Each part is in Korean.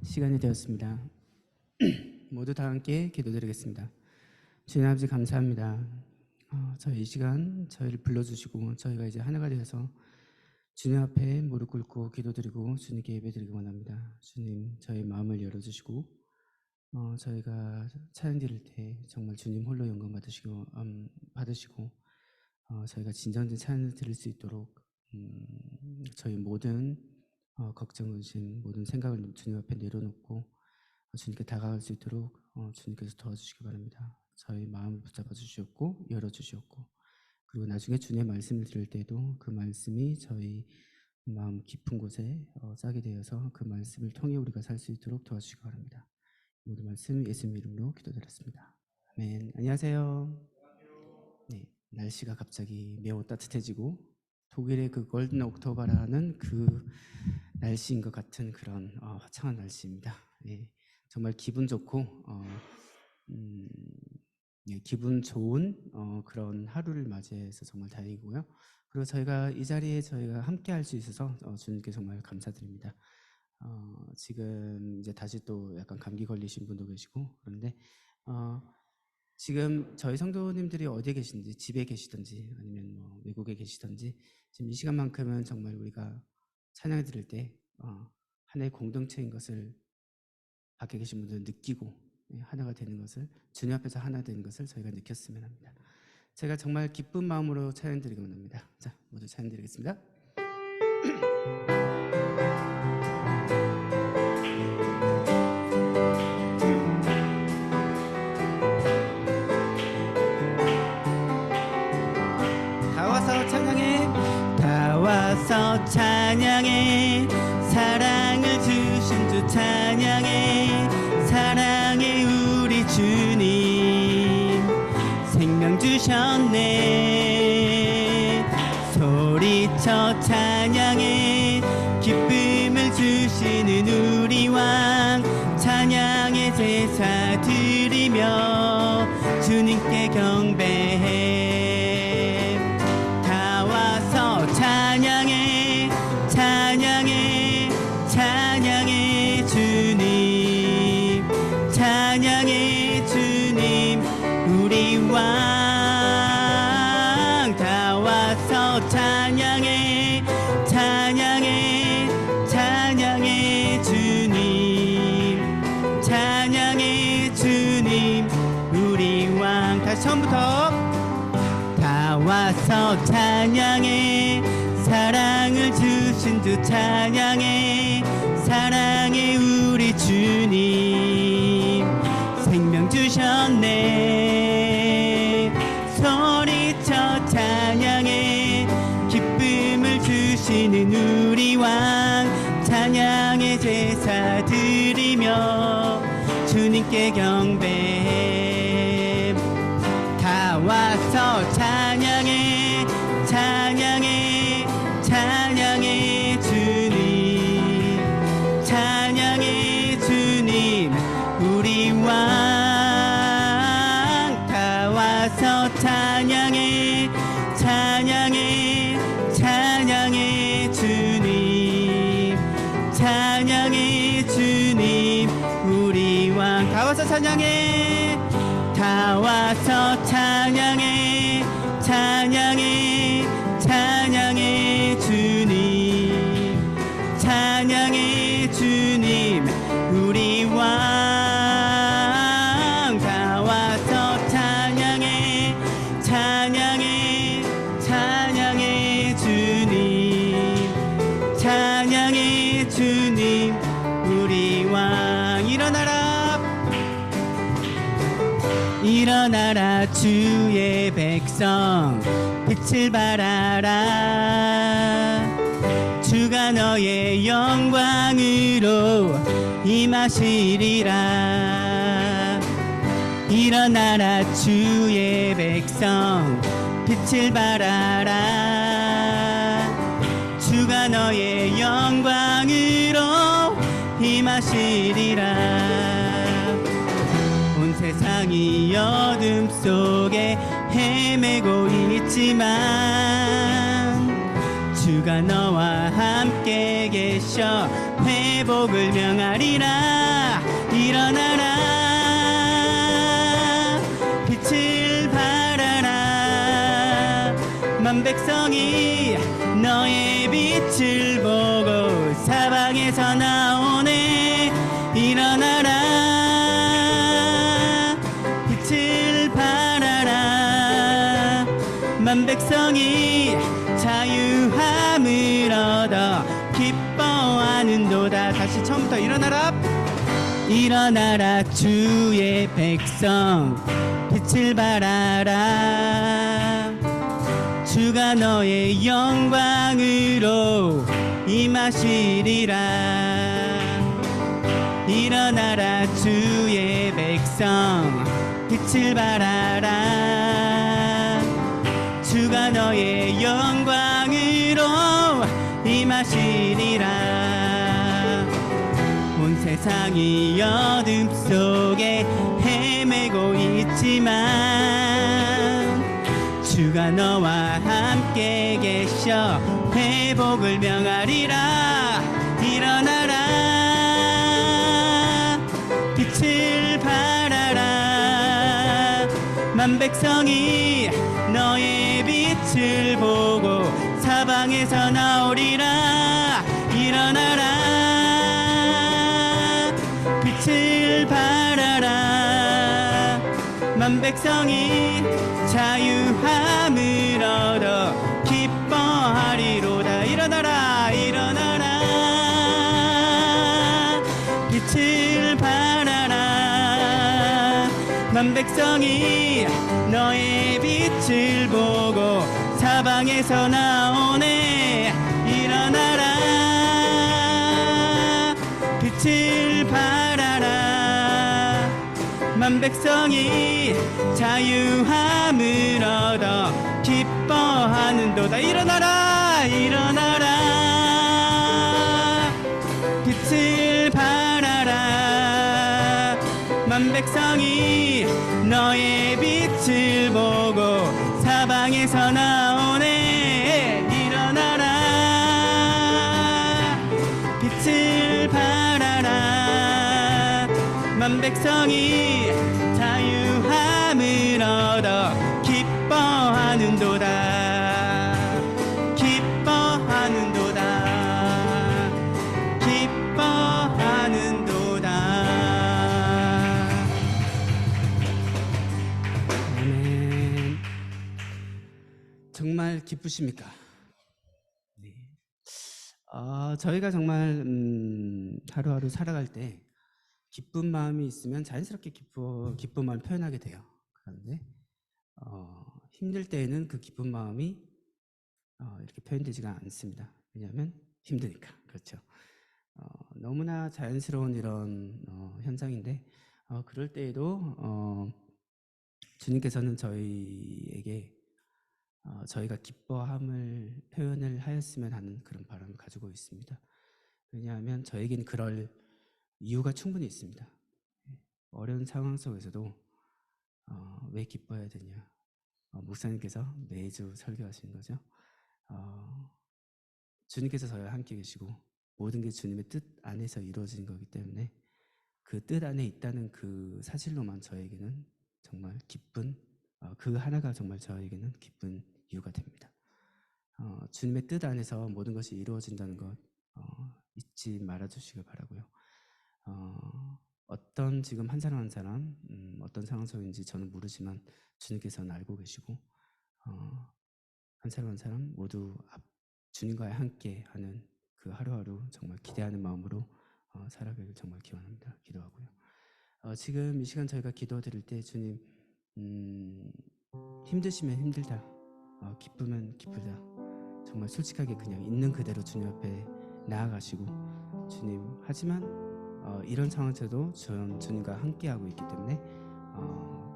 시간이 되었습니다. 모두 다 함께 기도드리겠습니다. 주님 아버지 감사합니다. 저희 이 시간 저희를 불러주시고 저희가 이제 하나가 되어서 주님 앞에 무릎 꿇고 기도드리고 주님께 예배드리기 원합니다. 주님 저희 마음을 열어주시고 저희가 찬양 드릴 때 정말 주님 홀로 영광 받으시고 저희가 진정된 찬양을 드릴 수 있도록 저희 모든 걱정, 의심, 모든 생각을 주님 앞에 내려놓고 주님께 다가갈 수 있도록 주님께서 도와주시기 바랍니다. 저희 마음을 붙잡아 주시옵고 열어주시옵고 그리고 나중에 주님의 말씀을 들을 때도 그 말씀이 저희 마음 깊은 곳에 싸게 되어서 그 말씀을 통해 우리가 살 수 있도록 도와주시기 바랍니다. 모든 말씀 예수님 이름으로 기도드렸습니다. 아멘. 안녕하세요. 네, 날씨가 갑자기 매우 따뜻해지고 독일의 그 골든 옥토버라는 그 날씨인 것 같은 그런 화창한 날씨입니다. 네, 정말 기분 좋고 네, 기분 좋은 그런 하루를 맞이해서 정말 다행이고요. 그리고 저희가 이 자리에 저희가 함께 할 수 있어서 주님께 정말 감사드립니다. 지금 이제 다시 또 약간 감기 걸리신 분도 계시고 그런데 지금 저희 성도님들이 어디에 계신지 집에 계시든지 아니면 뭐 외국에 계시든지 지금 이 시간만큼은 정말 우리가 찬양을 드릴 때 하나의 공동체인 것을 밖에 계신 분들은 느끼고 하나가 되는 것을 주님 앞에서 하나 되는 것을 저희가 느꼈으면 합니다. 제가 정말 기쁜 마음으로 찬양 드리기 원합니다. 자, 모두 찬양 드리겠습니다. 다 와서 찬양해, 다 와서 찬양해, 사랑을 주신 주 찬양해, 사랑해 우리 주님 생명 주셨네. 소리쳐 찬양해, 기쁨을 주시는 우리 왕 찬양의 제사 드리며 주님께 경배해. 다 와서 찬양해, 찬양해, 찬양해 주님, 찬양해 주님 우리 왕. 다 와서 찬양해, 찬양해, 찬양해 주님, 찬양해 주님 우리 왕. 다시 처음부터. 다 와서 찬양해, 사랑을 주신 주 찬양해, 사랑해 우리 주님 생명 주셨네. 소리쳐 찬양해, 기쁨을 주시는 우리 왕 찬양의 제사 드리며 주님께 경배해. 다 와서 찬양해, 찬양해, 찬양해 주님, 찬양해 주님 우리 왕. 다 와서 찬양해, 찬양해, 찬양해 주님, 찬양해 주님 우리 왕. 다 와서 찬양해, 다 와서 찬양해, 찬양해, 찬양해 주님, 찬양해 주님 우리 왕. 다 와서 찬양해, 찬양해, 찬양해 주님, 찬양해 주님 우리 왕. 일어나라, 일어나라 주의 백성 빛을 발하라. 주가 너의 영광으로 임하시리라. 일어나라 주의 백성 빛을 발하라. 주가 너의 영광으로 임하시리라. 온 세상이 어둠 속에 헤매고 있지만 주가 너와 함께 계셔 회복을 명하리라. 일어나라 빛을 발하라. 만 백성이 너의 빛을 보고 사방에서 나오네. 일어나라 빛을 발하라. 만 백성이 자유함을 얻어 기뻐하는도다. 다시 처음부터 일어나라. 일어나라 주의 백성 빛을 발하라. 주가 너의 영광으로 임하시리라. 일어나라 주의 백성 빛을 발하라. 주가 너의 영광으로 임하시리라. 온 세상이 어둠 속에 헤매고 있지만 주가 너와 함께 계셔 회복을 명하리라. 일어나라 빛을 발하라. 만 백성이 너의 빛을 보고 사방에서 나오리라. 일어나라 빛을 발하라. 만 백성이 자유함을 얻어 기뻐하리로다. 일어나라 일어나라 빛을 발하라. 만 백성이 너의 빛을 보고 사방에서 나오네. 일어나라 빛을 발하라. 만 백성이 자유함을 얻어 기뻐하는도다. 일어나라 일어나라 빛을 발하라. 만 백성이 너의 빛을 보고 사방에서 나오네. 일어나라 빛을 발하라. 만 백성이 자유함을 얻어 기뻐하는도다. 기뻐하는도다. 기뻐하는도다. 아멘. 정말 기쁘십니까? 네. 저희가 정말 하루하루 살아갈 때 기쁜 마음이 있으면 자연스럽게 기쁜 마음을 표현하게 돼요. 그런데 힘들 때에는 그 기쁜 마음이 이렇게 표현되지가 않습니다. 왜냐하면 힘드니까. 그렇죠. 너무나 자연스러운 이런 현상인데 그럴 때에도 주님께서는 저희에게 저희가 기뻐함을 표현을 하였으면 하는 그런 바람을 가지고 있습니다. 왜냐하면 저에겐 그럴 이유가 충분히 있습니다. 어려운 상황 속에서도 왜 기뻐해야 되냐. 목사님께서 매주 설교하시는 거죠. 주님께서 저희와 함께 계시고 모든 게 주님의 뜻 안에서 이루어지는 거기 때문에 그 뜻 안에 있다는 그 사실로만 저에게는 정말 기쁜 그 하나가 정말 저에게는 기쁜 이유가 됩니다. 주님의 뜻 안에서 모든 것이 이루어진다는 것 잊지 말아주시길 바라고요. 어떤 지금 한 사람 한 사람 어떤 상황 속인지 저는 모르지만 주님께서는 알고 계시고 한 사람 한 사람 모두 주님과 함께 하는 그 하루하루 정말 기대하는 마음으로 살아가길 정말 기원합니다. 기도하고요. 지금 이 시간 저희가 기도 드릴 때 주님 힘드시면 힘들다, 기쁘면 기쁘다, 정말 솔직하게 그냥 있는 그대로 주님 앞에 나아가시고 주님 하지만 이런 상황에서도 저는 주님과 함께하고 있기 때문에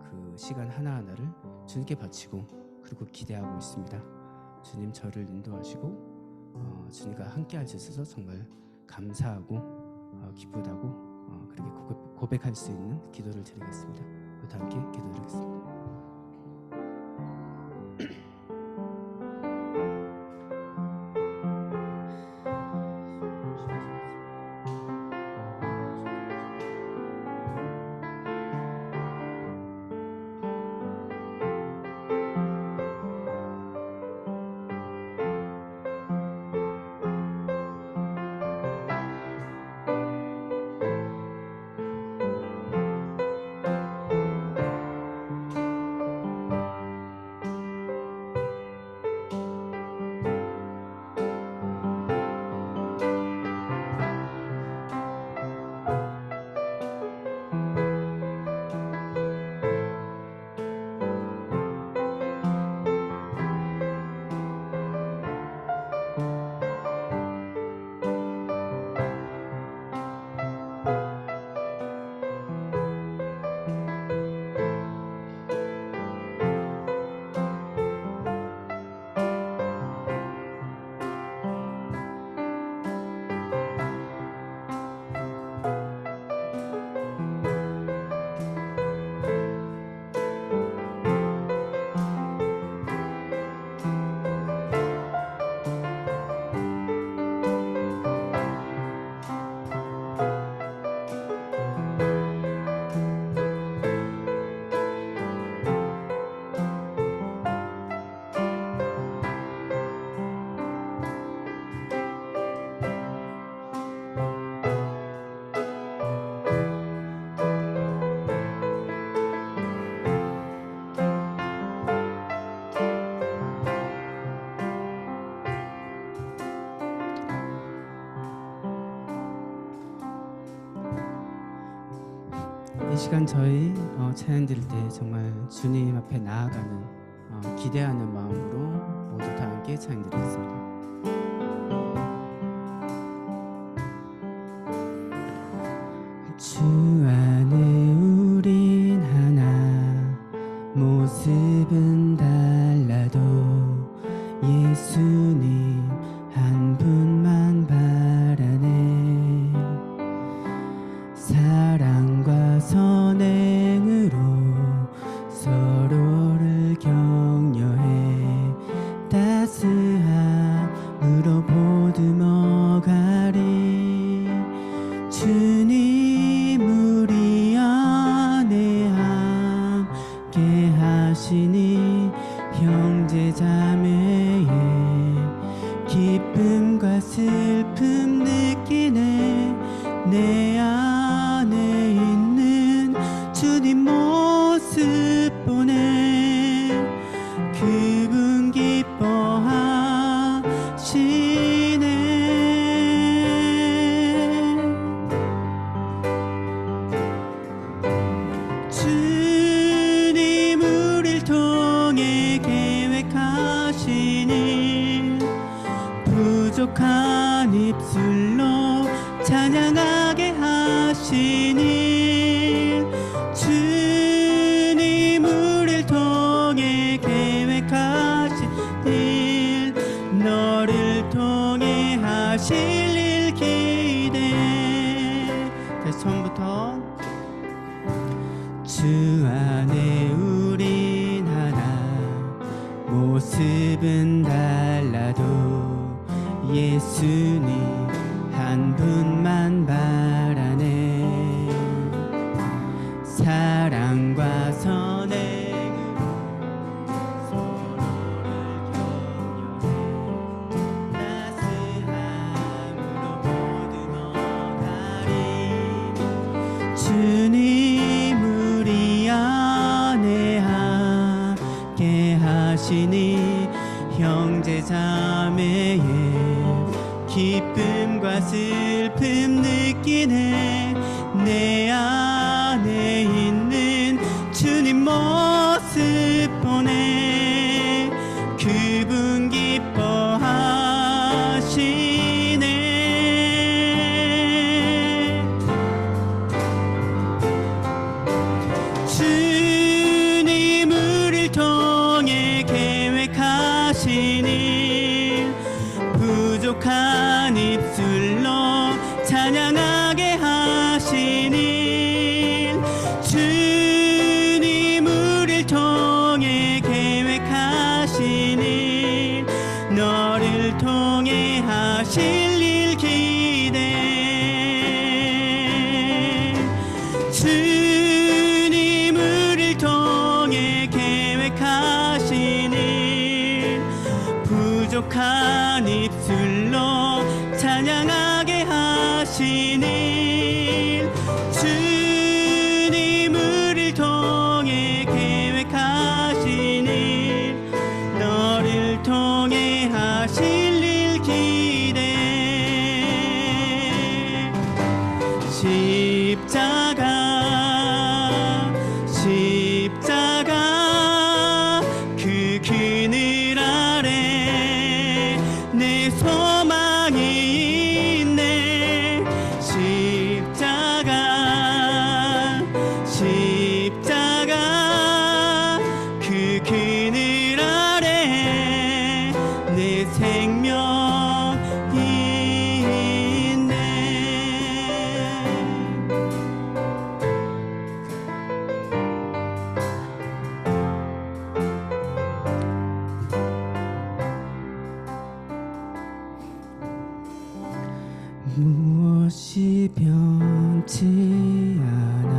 그 시간 하나하나를 주님께 바치고 그리고 기대하고 있습니다. 주님 저를 인도하시고 주님과 함께할 수 있어서 정말 감사하고 기쁘다고 그렇게 고백할 수 있는 기도를 드리겠습니다. 모두 함께 기도드리겠습니다. 이 시간 저희 찬양 드릴 때 정말 주님 앞에 나아가는 기대하는 마음으로 모두 다 함께 찬양 드리겠습니다. 주 안에 우린 하나, 모습은 달라도 예수님 한 분만 바라네. 사랑과 선행으로 서로를 격려해 따스함으로 보듬어가리. 주님 우리 안에 함께 하시니 형제 자매의 기쁨과 슬픔 느끼네. 내 안에 있는 주님 모습 보네. 그분 기뻐하시네. 주님 우릴 통해 계획하시니 부족한 입술로 찬양하게 하시니. 주님 우릴 통해 계획하신 일, 너를 통해 하실 일 기대해. 다시 처음부터. 주 안에 우린 하나, 모습은 달라도 예수님 한 분만 바라네. 사랑과 선행으로 서로를 격려해 따스함으로 보듬어가리. 주님 우리 안에 함께 하시니 형제 자매의 기쁨과 슬픔 느끼네. 내 안에 있는 주님 모습 보네. 그분 기뻐하시네. 주님 우릴 통해 계획하시니 부족한 입술로 찬양하게 하시니. 주님 우릴 통해 계획하시니 너를 통해 하실 일 기대해. 주님 우릴 통해 계획하시니 부족한 입술로 찬양하게 하시니. 주님 우릴 통해 계획하시니 너를 통해 하실 일 기대해. 십자가 십자가 그 그늘 아래 내 소망이 있네. 십자가 십자가 그 그늘 아래 내 생명이 있네. 무엇이 변치 않아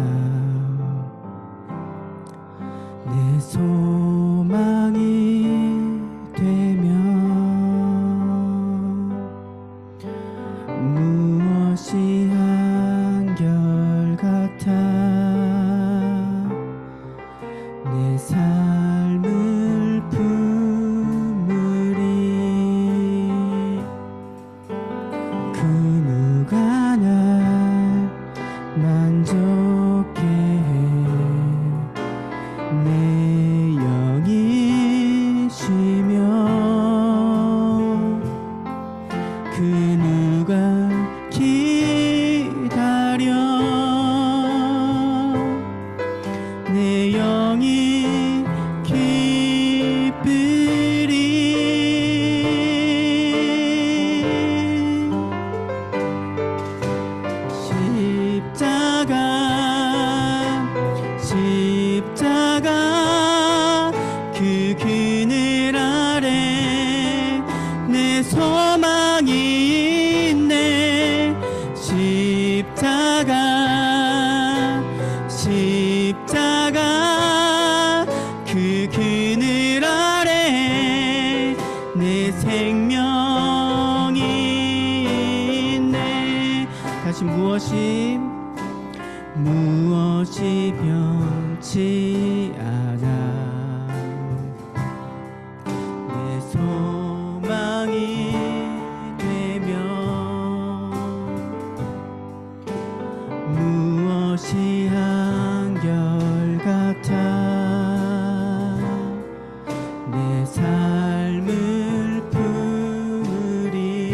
내 소망이 되면 무엇이 한결같아 내 삶을 품으리. 그 누가 날 만족해 내 영이 기쁘리. 십자가 그 그늘 아래 내 소망이 있네. 십자가 그 그늘 아래 내 생명이 있네. 다시 무엇이 변치 않아. 내 소망이 되며 무엇이 한결같아. 내 삶을 품으리.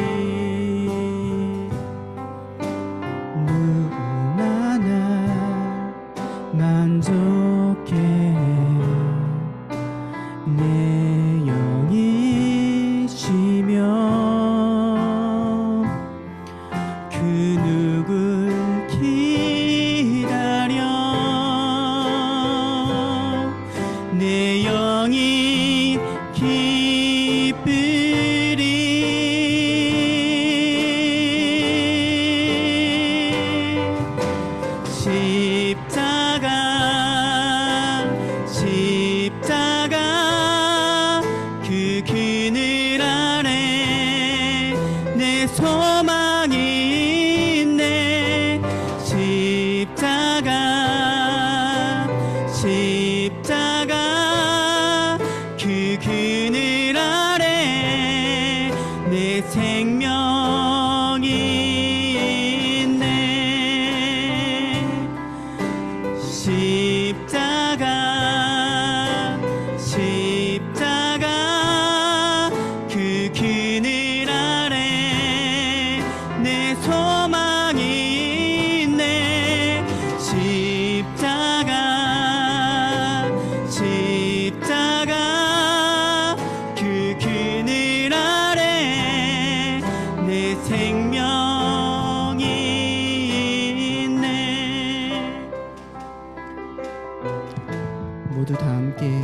누구나 날 만족해. 내 영이 쉬며 그 누굴 기다려. 내 영이 기쁘리. 십자가 그 그늘 아래 내 소망이 있네. 십자가 그 그늘 아래 내 생명이 있네. 십자가 그 그늘 아래 내 소망이 있네. 십자가 그 그늘 아래 내 생명이 있네. 모두 다 함께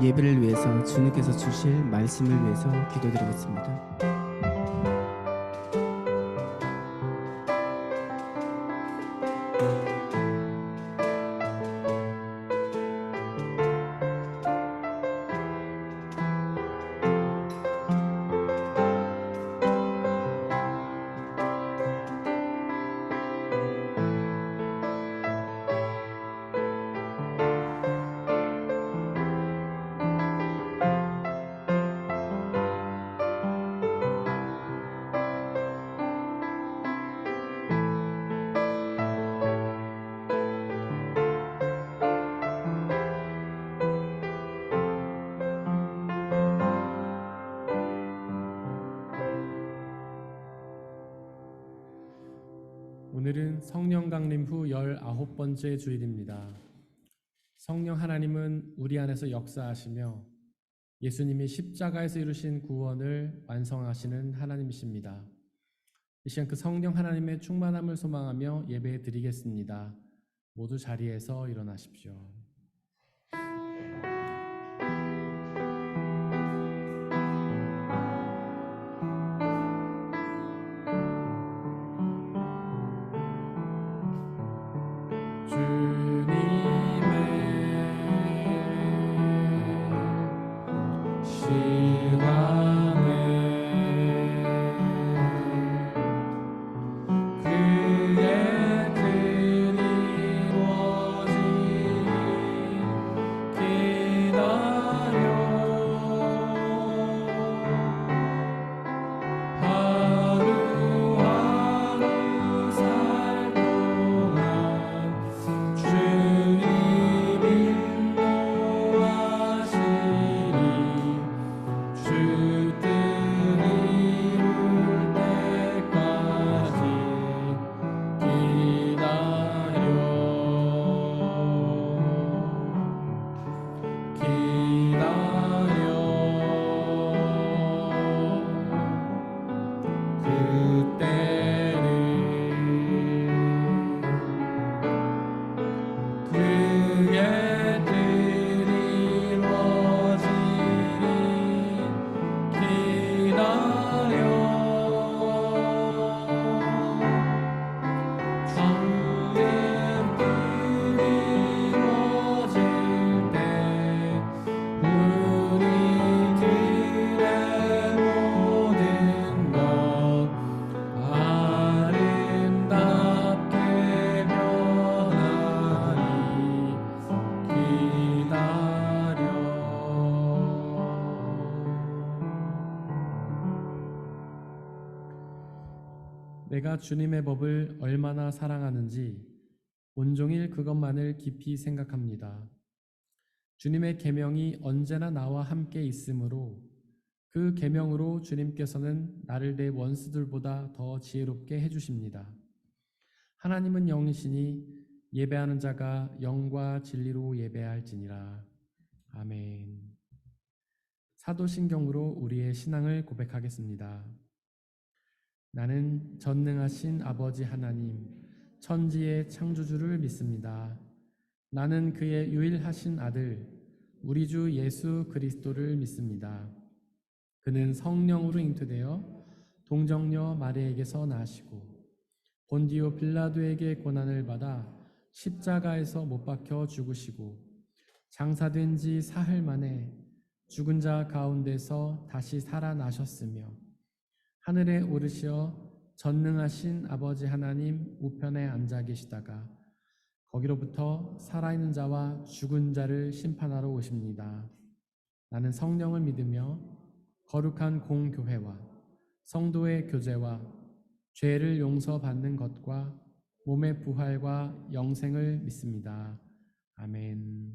예배를 위해서, 주님께서 주실 말씀을 위해서 기도드리겠습니다. 오늘은 성령 강림 후 19번째 주일입니다. 성령 하나님은 우리 안에서 역사하시며 예수님이 십자가에서 이루신 구원을 완성하시는 하나님이십니다. 이 시간 그 성령 하나님의 충만함을 소망하며 예배 드리겠습니다. 모두 자리에서 일어나십시오. 그의 뜻이 이루어지리. 내가 주님의 법을 얼마나 사랑하는지 온종일 그것만을 깊이 생각합니다. 주님의 계명이 언제나 나와 함께 있으므로 그 계명으로 주님께서는 나를 내 원수들보다 더 지혜롭게 해주십니다. 하나님은 영이시니 예배하는 자가 영과 진리로 예배할지니라. 아멘. 사도신경으로 우리의 신앙을 고백하겠습니다. 나는 전능하신 아버지 하나님, 천지의 창조주를 믿습니다. 나는 그의 유일하신 아들, 우리 주 예수 그리스도를 믿습니다. 그는 성령으로 잉태되어 동정녀 마리에게서 나시고 본디오 빌라도에게 고난을 받아 십자가에서 못 박혀 죽으시고 장사된 지 사흘 만에 죽은 자 가운데서 다시 살아나셨으며 하늘에 오르시어 전능하신 아버지 하나님 우편에 앉아 계시다가 거기로부터 살아있는 자와 죽은 자를 심판하러 오십니다. 나는 성령을 믿으며 거룩한 공교회와 성도의 교제와 죄를 용서받는 것과 몸의 부활과 영생을 믿습니다. 아멘.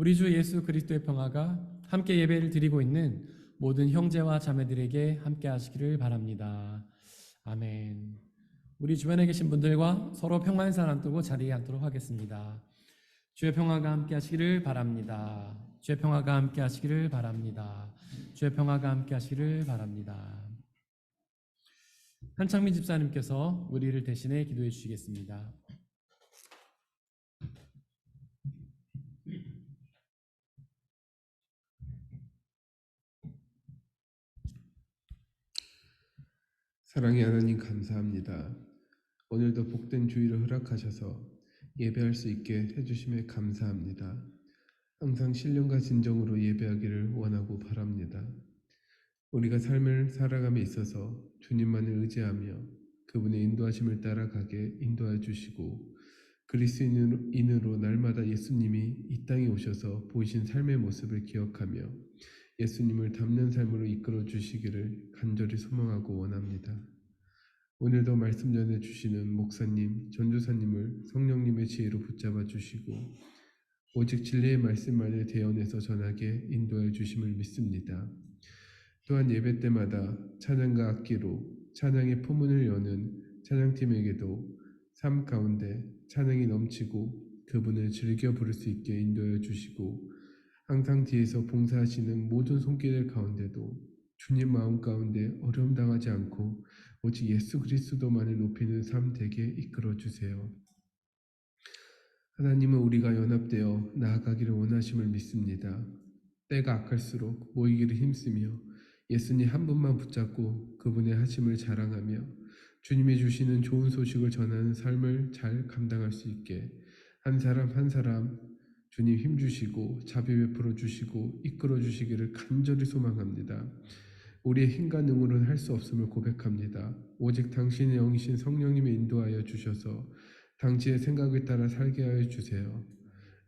우리 주 예수 그리스도의 평화가 함께 예배를 드리고 있는 모든 형제와 자매들에게 함께 하시기를 바랍니다. 아멘. 우리 주변에 계신 분들과 서로 평안사 나누고 자리에 앉도록 하겠습니다. 주의 평화가 함께 하시기를 바랍니다. 주의 평화가 함께 하시기를 바랍니다. 주의 평화가 함께 하시기를 바랍니다. 한창민 집사님께서 우리를 대신해 기도해 주시겠습니다. 사랑의 하나님 감사합니다. 오늘도 복된 주의를 허락하셔서 예배할 수 있게 해주심에 감사합니다. 항상 신령과 진정으로 예배하기를 원하고 바랍니다. 우리가 삶을 살아감에 있어서 주님만을 의지하며 그분의 인도하심을 따라가게 인도해 주시고 그리스도인으로 날마다 예수님이 이 땅에 오셔서 보이신 삶의 모습을 기억하며 예수님을 닮는 삶으로 이끌어 주시기를 간절히 소망하고 원합니다. 오늘도 말씀 전해 주시는 목사님, 전도사님을 성령님의 지혜로 붙잡아 주시고 오직 진리의 말씀만을 대언해서 전하게 인도해 주심을 믿습니다. 또한 예배 때마다 찬양과 악기로 찬양의 포문을 여는 찬양팀에게도 삶 가운데 찬양이 넘치고 그분을 즐겨 부를 수 있게 인도해 주시고 항상 뒤에서 봉사하시는 모든 손길들 가운데도 주님 마음 가운데 어려움 당하지 않고 오직 예수 그리스도만을 높이는 삶 되게 이끌어 주세요. 하나님은 우리가 연합되어 나아가기를 원하심을 믿습니다. 때가 악할수록 모이기를 힘쓰며 예수님 한 분만 붙잡고 그분의 하심을 자랑하며 주님이 주시는 좋은 소식을 전하는 삶을 잘 감당할 수 있게 한 사람 한 사람 주님 힘주시고 자비 베풀어 주시고 이끌어 주시기를 간절히 소망합니다. 우리의 힘과 능으로는 할 수 없음을 고백합니다. 오직 당신의 영이신 성령님이 인도하여 주셔서 당신의 생각을 따라 살게 하여 주세요.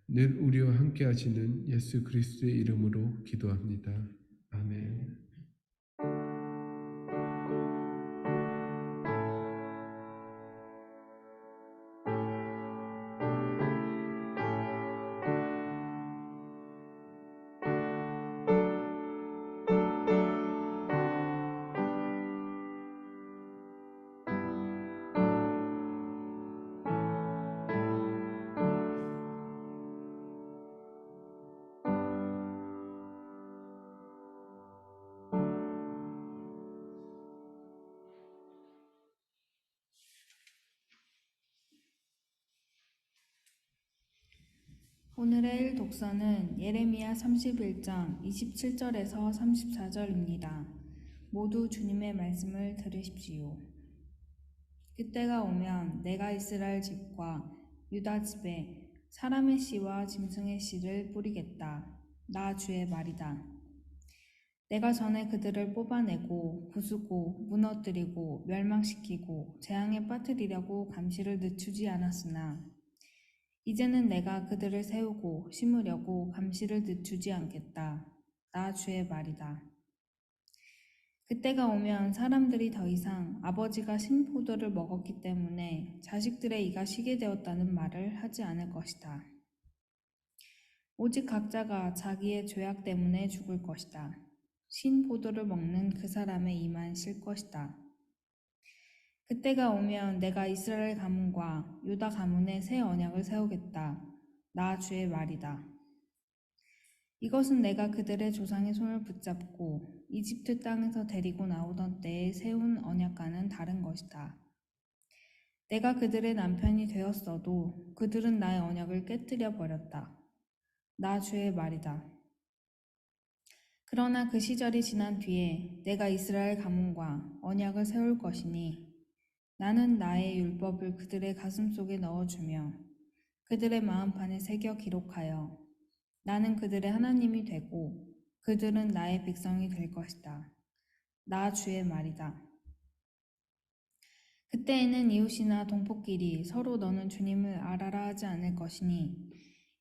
늘 우리와 함께 하시는 예수 그리스도의 이름으로 기도합니다. 아멘. 오늘의 독서는 예레미야 31장 27절에서 34절입니다. 모두 주님의 말씀을 들으십시오. 그때가 오면 내가 이스라엘 집과 유다 집에 사람의 씨와 짐승의 씨를 뿌리겠다. 나 주의 말이다. 내가 전에 그들을 뽑아내고 부수고 무너뜨리고 멸망시키고 재앙에 빠뜨리려고 감시를 늦추지 않았으나 이제는 내가 그들을 세우고 심으려고 감시를 늦추지 않겠다. 나 주의 말이다. 그때가 오면 사람들이 더 이상 아버지가 신포도를 먹었기 때문에 자식들의 이가 쉬게 되었다는 말을 하지 않을 것이다. 오직 각자가 자기의 죄악 때문에 죽을 것이다. 신포도를 먹는 그 사람의 이만 쉴 것이다. 그때가 오면 내가 이스라엘 가문과 유다 가문에 새 언약을 세우겠다. 나 주의 말이다. 이것은 내가 그들의 조상의 손을 붙잡고 이집트 땅에서 데리고 나오던 때에 세운 언약과는 다른 것이다. 내가 그들의 남편이 되었어도 그들은 나의 언약을 깨뜨려 버렸다. 나 주의 말이다. 그러나 그 시절이 지난 뒤에 내가 이스라엘 가문과 언약을 세울 것이니 나는 나의 율법을 그들의 가슴속에 넣어주며 그들의 마음판에 새겨 기록하여 나는 그들의 하나님이 되고 그들은 나의 백성이 될 것이다. 나 주의 말이다. 그때에는 이웃이나 동포끼리 서로 너는 주님을 알아라 하지 않을 것이니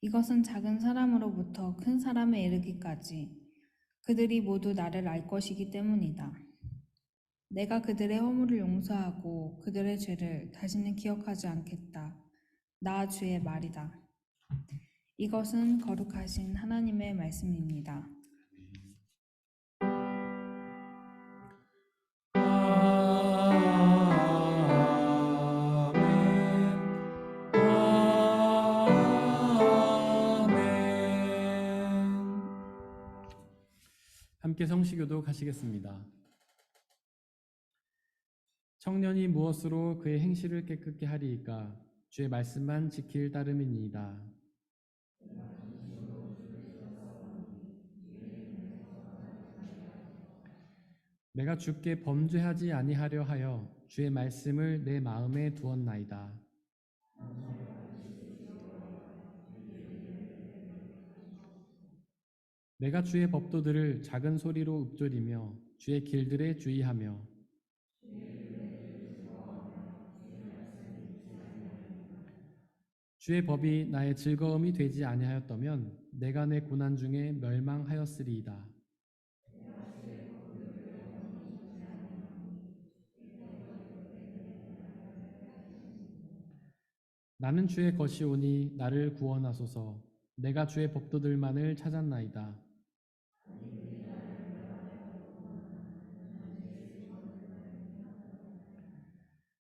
이것은 작은 사람으로부터 큰 사람에 이르기까지 그들이 모두 나를 알 것이기 때문이다. 내가 그들의 허물을 용서하고 그들의 죄를 다시는 기억하지 않겠다. 나 주의 말이다. 이것은 거룩하신 하나님의 말씀입니다. 아멘. 함께 성시교도 가시겠습니다. 청년이 무엇으로 그의 행실을 깨끗게 하리이까? 주의 말씀만 지킬 따름이니이다. 내가 주께 범죄하지 아니하려 하여 주의 말씀을 내 마음에 두었나이다. 내가 주의 법도들을 작은 소리로 읊조리며 주의 길들에 주의하며 주의 법이 나의 즐거움이 되지 아니하였다면 내가 내 고난 중에 멸망하였으리이다. 나는 주의 것이오니 나를 구원하소서. 내가 주의 법도들만을 찾았나이다.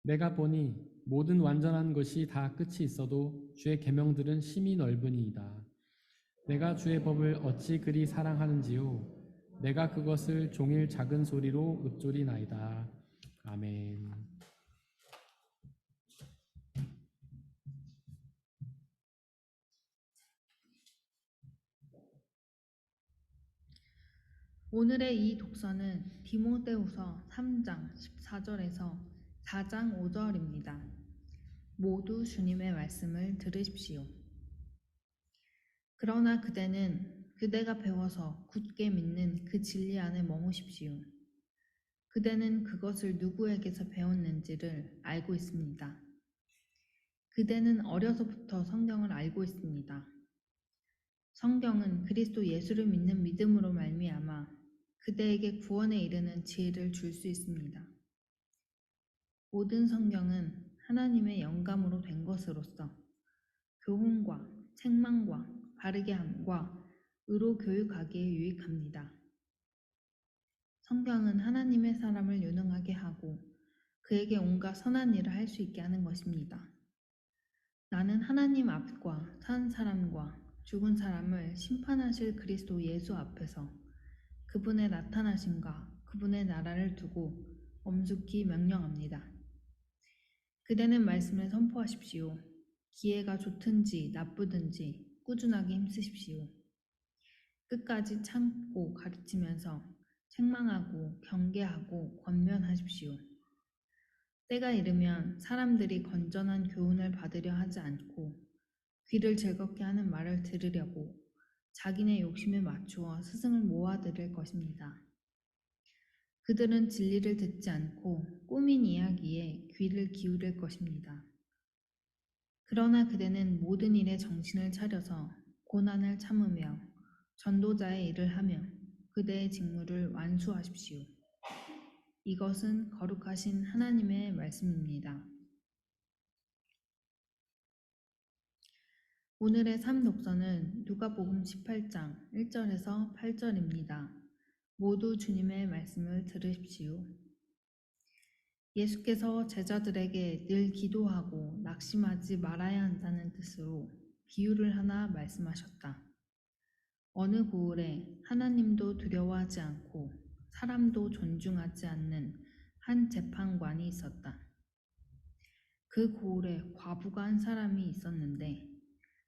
내가 보니 모든 완전한 것이 다 끝이 있어도 주의 계명들은 심히 넓으니이다. 내가 주의 법을 어찌 그리 사랑하는지요. 내가 그것을 종일 작은 소리로 읊조리나이다. 아멘. 오늘의 이 독서는 디모데후서 3장 14절에서 4장 5절입니다. 모두 주님의 말씀을 들으십시오. 그러나 그대가 배워서 굳게 믿는 그 진리 안에 머무십시오. 그대는 그것을 누구에게서 배웠는지를 알고 있습니다. 그대는 어려서부터 성경을 알고 있습니다. 성경은 그리스도 예수를 믿는 믿음으로 말미암아 그대에게 구원에 이르는 지혜를 줄 수 있습니다. 모든 성경은 하나님의 영감으로 된 것으로서 교훈과 책망과 바르게 함과 의로 교육하기에 유익합니다. 성경은 하나님의 사람을 유능하게 하고 그에게 온갖 선한 일을 할 수 있게 하는 것입니다. 나는 하나님 앞과 산 사람과 죽은 사람을 심판하실 그리스도 예수 앞에서 그분의 나타나심과 그분의 나라를 두고 엄숙히 명령합니다. 그대는 말씀을 선포하십시오. 기회가 좋든지 나쁘든지 꾸준하게 힘쓰십시오. 끝까지 참고 가르치면서 책망하고 경계하고 권면하십시오. 때가 이르면 사람들이 건전한 교훈을 받으려 하지 않고 귀를 즐겁게 하는 말을 들으려고 자기네 욕심에 맞추어 스승을 모아들일 것입니다. 그들은 진리를 듣지 않고 꾸민 이야기에 귀를 기울일 것입니다. 그러나 그대는 모든 일에 정신을 차려서 고난을 참으며 전도자의 일을 하며 그대의 직무를 완수하십시오. 이것은 거룩하신 하나님의 말씀입니다. 오늘의 삶독서는 누가복음 18장 1절에서 8절입니다. 모두 주님의 말씀을 들으십시오. 예수께서 제자들에게 늘 기도하고 낙심하지 말아야 한다는 뜻으로 비유를 하나 말씀하셨다. 어느 고을에 하나님도 두려워하지 않고 사람도 존중하지 않는 한 재판관이 있었다. 그 고을에 과부가 한 사람이 있었는데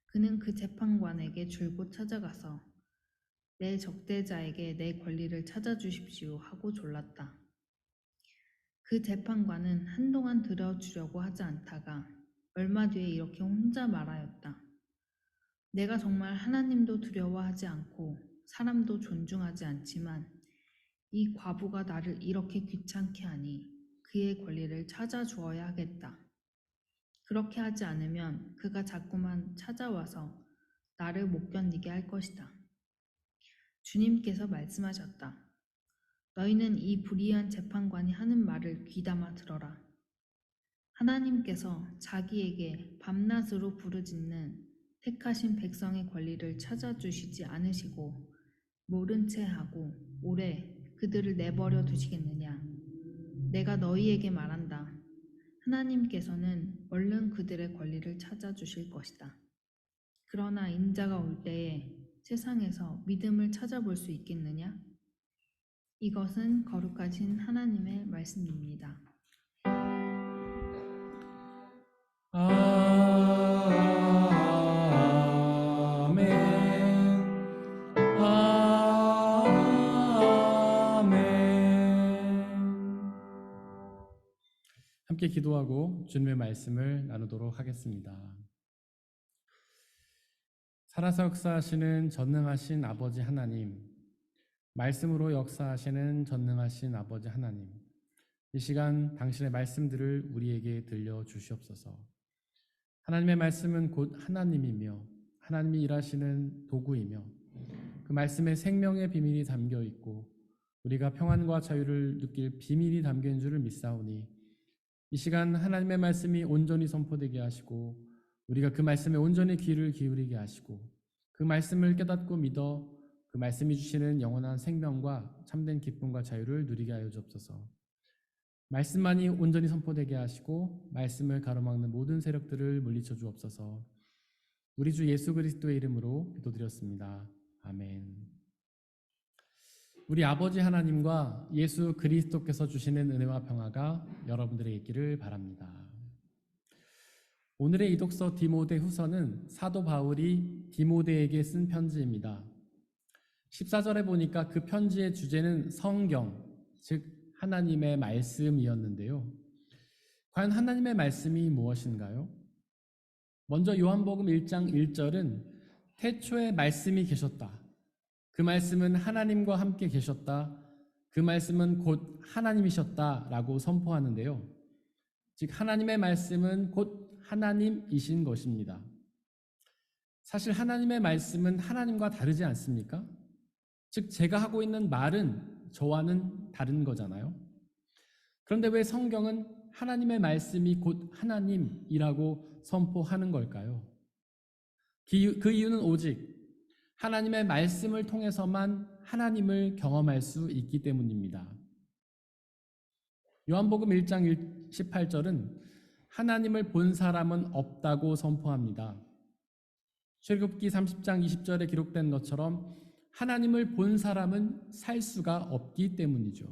그는 그 재판관에게 줄곧 찾아가서 내 적대자에게 내 권리를 찾아주십시오 하고 졸랐다. 그 재판관은 한동안 들어주려고 하지 않다가 얼마 뒤에 이렇게 혼자 말하였다. 내가 정말 하나님도 두려워하지 않고 사람도 존중하지 않지만 이 과부가 나를 이렇게 귀찮게 하니 그의 권리를 찾아주어야 하겠다. 그렇게 하지 않으면 그가 자꾸만 찾아와서 나를 못 견디게 할 것이다. 주님께서 말씀하셨다. 너희는 이 불의한 재판관이 하는 말을 귀담아 들어라. 하나님께서 자기에게 밤낮으로 부르짖는 택하신 백성의 권리를 찾아주시지 않으시고 모른 채 하고 오래 그들을 내버려 두시겠느냐. 내가 너희에게 말한다. 하나님께서는 얼른 그들의 권리를 찾아주실 것이다. 그러나 인자가 올 때에 세상에서 믿음을 찾아볼 수 있겠느냐? 이것은 거룩하신 하나님의 말씀입니다. 아멘. 아멘. 함께 기도하고 주님의 말씀을 나누도록 하겠습니다. 살아서 역사하시는 전능하신 아버지 하나님, 말씀으로 역사하시는 전능하신 아버지 하나님, 이 시간 당신의 말씀들을 우리에게 들려주시옵소서. 하나님의 말씀은 곧 하나님이며 하나님이 일하시는 도구이며 그 말씀에 생명의 비밀이 담겨 있고 우리가 평안과 자유를 느낄 비밀이 담겨 있는 줄을 믿사오니 이 시간 하나님의 말씀이 온전히 선포되게 하시고 우리가 그 말씀에 온전히 귀를 기울이게 하시고 그 말씀을 깨닫고 믿어 그 말씀이 주시는 영원한 생명과 참된 기쁨과 자유를 누리게 하여 주옵소서. 말씀만이 온전히 선포되게 하시고 말씀을 가로막는 모든 세력들을 물리쳐 주옵소서. 우리 주 예수 그리스도의 이름으로 기도드렸습니다. 아멘. 우리 아버지 하나님과 예수 그리스도께서 주시는 은혜와 평화가 여러분들에게 있기를 바랍니다. 오늘의 이독서 디모데 후서는 사도 바울이 디모데에게 쓴 편지입니다. 14절에 보니까 그 편지의 주제는 성경, 즉 하나님의 말씀이었는데요. 과연 하나님의 말씀이 무엇인가요? 먼저 요한복음 1장 1절은 태초에 말씀이 계셨다. 그 말씀은 하나님과 함께 계셨다. 그 말씀은 곧 하나님이셨다 라고 선포하는데요. 즉 하나님의 말씀은 곧 하나님이신 것입니다. 사실 하나님의 말씀은 하나님과 다르지 않습니까? 즉 제가 하고 있는 말은 저와는 다른 거잖아요. 그런데 왜 성경은 하나님의 말씀이 곧 하나님이라고 선포하는 걸까요? 그 이유는 오직 하나님의 말씀을 통해서만 하나님을 경험할 수 있기 때문입니다. 요한복음 1장 18절은 하나님을 본 사람은 없다고 선포합니다. 출애굽기 30장 20절에 기록된 것처럼 하나님을 본 사람은 살 수가 없기 때문이죠.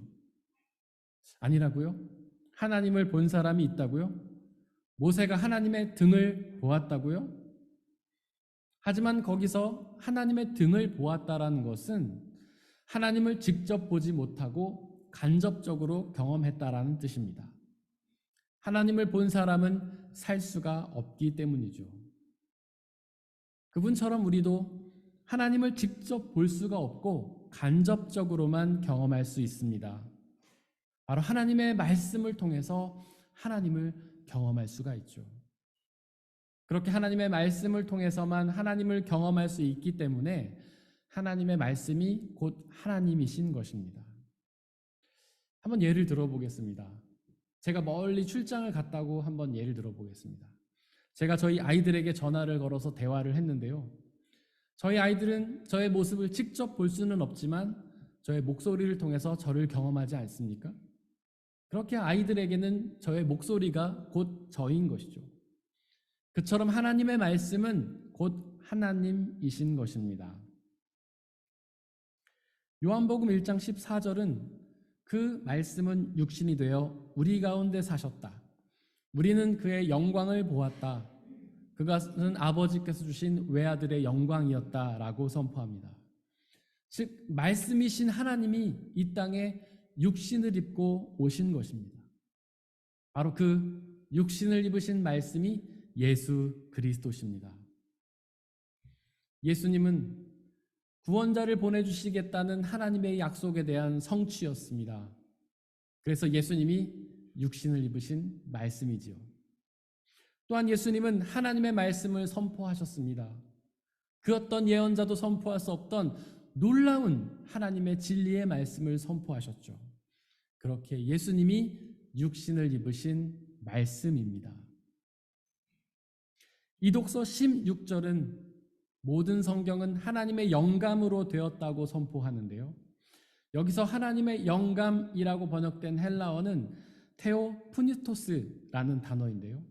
아니라고요? 하나님을 본 사람이 있다고요? 모세가 하나님의 등을 보았다고요? 하지만 거기서 하나님의 등을 보았다라는 것은 하나님을 직접 보지 못하고 간접적으로 경험했다라는 뜻입니다. 하나님을 본 사람은 살 수가 없기 때문이죠. 그분처럼 우리도 하나님을 직접 볼 수가 없고 간접적으로만 경험할 수 있습니다. 바로 하나님의 말씀을 통해서 하나님을 경험할 수가 있죠. 그렇게 하나님의 말씀을 통해서만 하나님을 경험할 수 있기 때문에 하나님의 말씀이 곧 하나님이신 것입니다. 한번 예를 들어보겠습니다. 제가 멀리 출장을 갔다고 한번 예를 들어보겠습니다. 제가 저희 아이들에게 전화를 걸어서 대화를 했는데요. 저희 아이들은 저의 모습을 직접 볼 수는 없지만 저의 목소리를 통해서 저를 경험하지 않습니까? 그렇게 아이들에게는 저의 목소리가 곧 저인 것이죠. 그처럼 하나님의 말씀은 곧 하나님이신 것입니다. 요한복음 1장 14절은 그 말씀은 육신이 되어 우리 가운데 사셨다. 우리는 그의 영광을 보았다. 그것은 아버지께서 주신 외아들의 영광이었다라고 선포합니다. 즉 말씀이신 하나님이 이 땅에 육신을 입고 오신 것입니다. 바로 그 육신을 입으신 말씀이 예수 그리스도십니다. 예수님은 구원자를 보내주시겠다는 하나님의 약속에 대한 성취였습니다. 그래서 예수님이 육신을 입으신 말씀이지요. 또한 예수님은 하나님의 말씀을 선포하셨습니다. 그 어떤 예언자도 선포할 수 없던 놀라운 하나님의 진리의 말씀을 선포하셨죠. 그렇게 예수님이 육신을 입으신 말씀입니다. 이독서 16절은 모든 성경은 하나님의 영감으로 되었다고 선포하는데요. 여기서 하나님의 영감이라고 번역된 헬라어는 테오프니토스라는 단어인데요.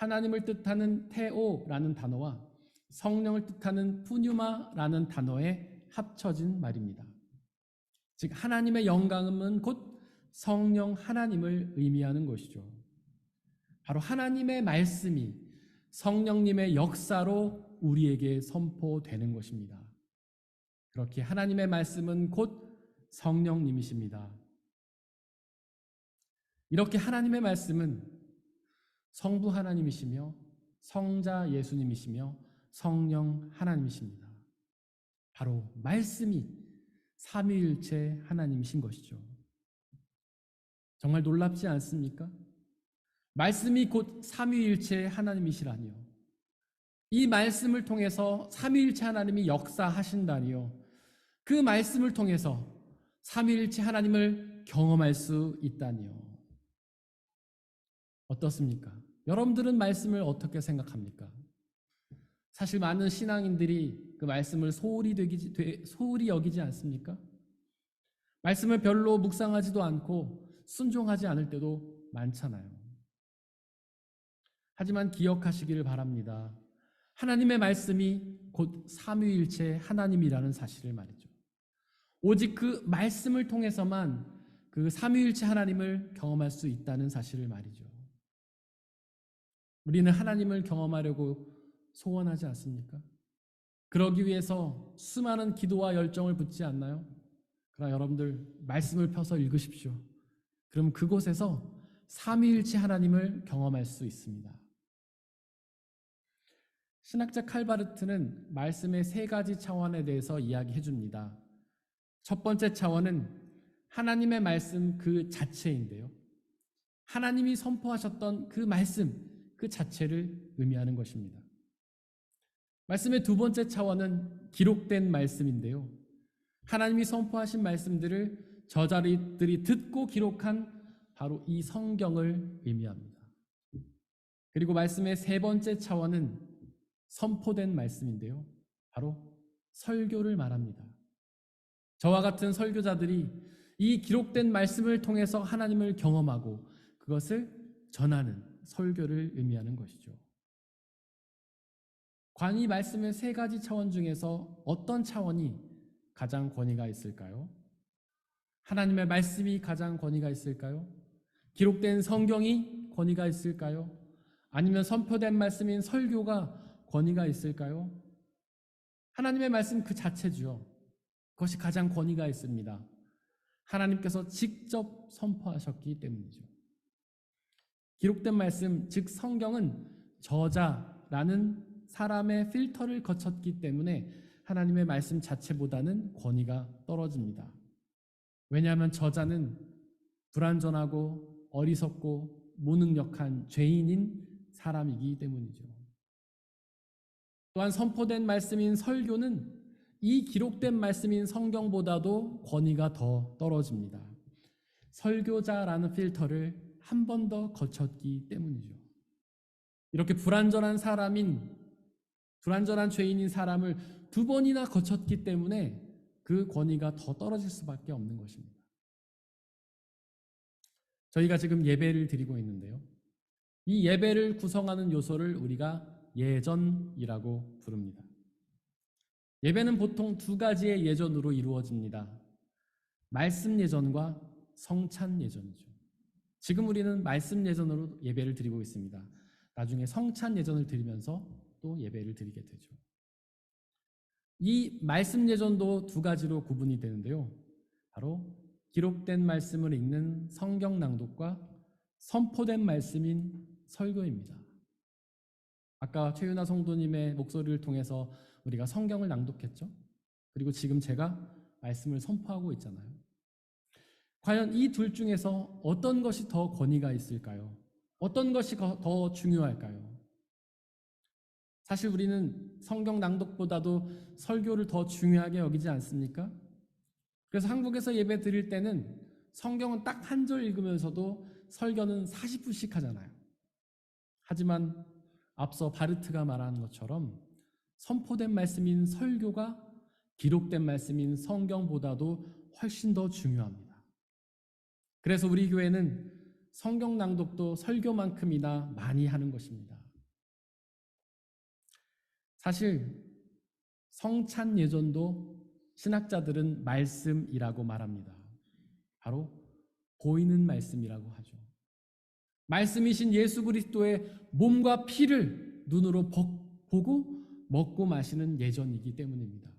하나님을 뜻하는 테오라는 단어와 성령을 뜻하는 푸뉴마라는 단어에 합쳐진 말입니다. 즉 하나님의 영감은 곧 성령 하나님을 의미하는 것이죠. 바로 하나님의 말씀이 성령님의 역사로 우리에게 선포되는 것입니다. 그렇게 하나님의 말씀은 곧 성령님이십니다. 이렇게 하나님의 말씀은 성부 하나님이시며 성자 예수님이시며 성령 하나님이십니다. 바로 말씀이 삼위일체 하나님이신 것이죠. 정말 놀랍지 않습니까? 말씀이 곧 삼위일체 하나님이시라니요. 이 말씀을 통해서 삼위일체 하나님이 역사하신다니요. 그 말씀을 통해서 삼위일체 하나님을 경험할 수 있다니요. 어떻습니까? 여러분들은 말씀을 어떻게 생각합니까? 사실 많은 신앙인들이 그 말씀을 소홀히 여기지 않습니까? 말씀을 별로 묵상하지도 않고 순종하지 않을 때도 많잖아요. 하지만 기억하시기를 바랍니다. 하나님의 말씀이 곧 삼위일체 하나님이라는 사실을 말이죠. 오직 그 말씀을 통해서만 그 삼위일체 하나님을 경험할 수 있다는 사실을 말이죠. 우리는 하나님을 경험하려고 소원하지 않습니까? 그러기 위해서 수많은 기도와 열정을 붓지 않나요? 그러나 여러분들 말씀을 펴서 읽으십시오. 그럼 그곳에서 삼위일체 하나님을 경험할 수 있습니다. 신학자 칼바르트는 말씀의 세 가지 차원에 대해서 이야기해 줍니다. 첫 번째 차원은 하나님의 말씀 그 자체인데요. 하나님이 선포하셨던 그 말씀 그 자체를 의미하는 것입니다. 말씀의 두 번째 차원은 기록된 말씀인데요. 하나님이 선포하신 말씀들을 저자들이 듣고 기록한 바로 이 성경을 의미합니다. 그리고 말씀의 세 번째 차원은 선포된 말씀인데요. 바로 설교를 말합니다. 저와 같은 설교자들이 이 기록된 말씀을 통해서 하나님을 경험하고 그것을 전하는 설교를 의미하는 것이죠. 과연 이 말씀의 세 가지 차원 중에서 어떤 차원이 가장 권위가 있을까요? 하나님의 말씀이 가장 권위가 있을까요? 기록된 성경이 권위가 있을까요? 아니면 선포된 말씀인 설교가 권위가 있을까요? 하나님의 말씀 그 자체죠. 그것이 가장 권위가 있습니다. 하나님께서 직접 선포하셨기 때문이죠. 기록된 말씀, 즉 성경은 저자라는 사람의 필터를 거쳤기 때문에 하나님의 말씀 자체보다는 권위가 떨어집니다. 왜냐하면 저자는 불완전하고 어리석고 무능력한 죄인인 사람이기 때문이죠. 또한 선포된 말씀인 설교는 이 기록된 말씀인 성경보다도 권위가 더 떨어집니다. 설교자라는 필터를 한 번 더 거쳤기 때문이죠. 이렇게 불완전한 죄인인 사람을 두 번이나 거쳤기 때문에 그 권위가 더 떨어질 수밖에 없는 것입니다. 저희가 지금 예배를 드리고 있는데요. 이 예배를 구성하는 요소를 우리가 예전이라고 부릅니다. 예배는 보통 두 가지의 예전으로 이루어집니다. 말씀 예전과 성찬 예전이죠. 지금 우리는 말씀 예전으로 예배를 드리고 있습니다. 나중에 성찬 예전을 드리면서 또 예배를 드리게 되죠. 이 말씀 예전도 두 가지로 구분이 되는데요. 바로 기록된 말씀을 읽는 성경 낭독과 선포된 말씀인 설교입니다. 아까 최윤아 성도님의 목소리를 통해서 우리가 성경을 낭독했죠. 그리고 지금 제가 말씀을 선포하고 있잖아요. 과연 이 둘 중에서 어떤 것이 더 권위가 있을까요? 어떤 것이 더 중요할까요? 사실 우리는 성경 낭독보다도 설교를 더 중요하게 여기지 않습니까? 그래서 한국에서 예배 드릴 때는 성경은 딱 한 절 읽으면서도 설교는 40분씩 하잖아요. 하지만 앞서 바르트가 말한 것처럼 선포된 말씀인 설교가 기록된 말씀인 성경보다도 훨씬 더 중요합니다. 그래서 우리 교회는 성경 낭독도 설교만큼이나 많이 하는 것입니다. 사실 성찬 예전도 신학자들은 말씀이라고 말합니다. 바로 보이는 말씀이라고 하죠. 말씀이신 예수 그리스도의 몸과 피를 눈으로 보고 먹고 마시는 예전이기 때문입니다.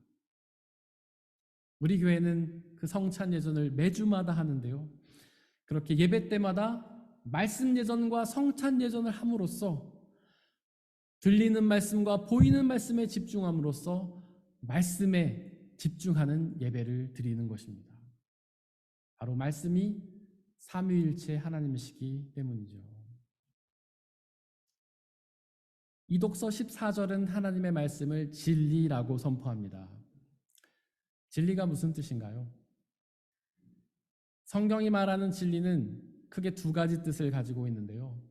우리 교회는 그 성찬 예전을 매주마다 하는데요. 그렇게 예배 때마다 말씀 예전과 성찬 예전을 함으로써 들리는 말씀과 보이는 말씀에 집중함으로써 말씀에 집중하는 예배를 드리는 것입니다. 바로 말씀이 삼위일체 하나님이시기 때문이죠. 이독서 14절은 하나님의 말씀을 진리라고 선포합니다. 진리가 무슨 뜻인가요? 성경이 말하는 진리는 크게 두 가지 뜻을 가지고 있는데요.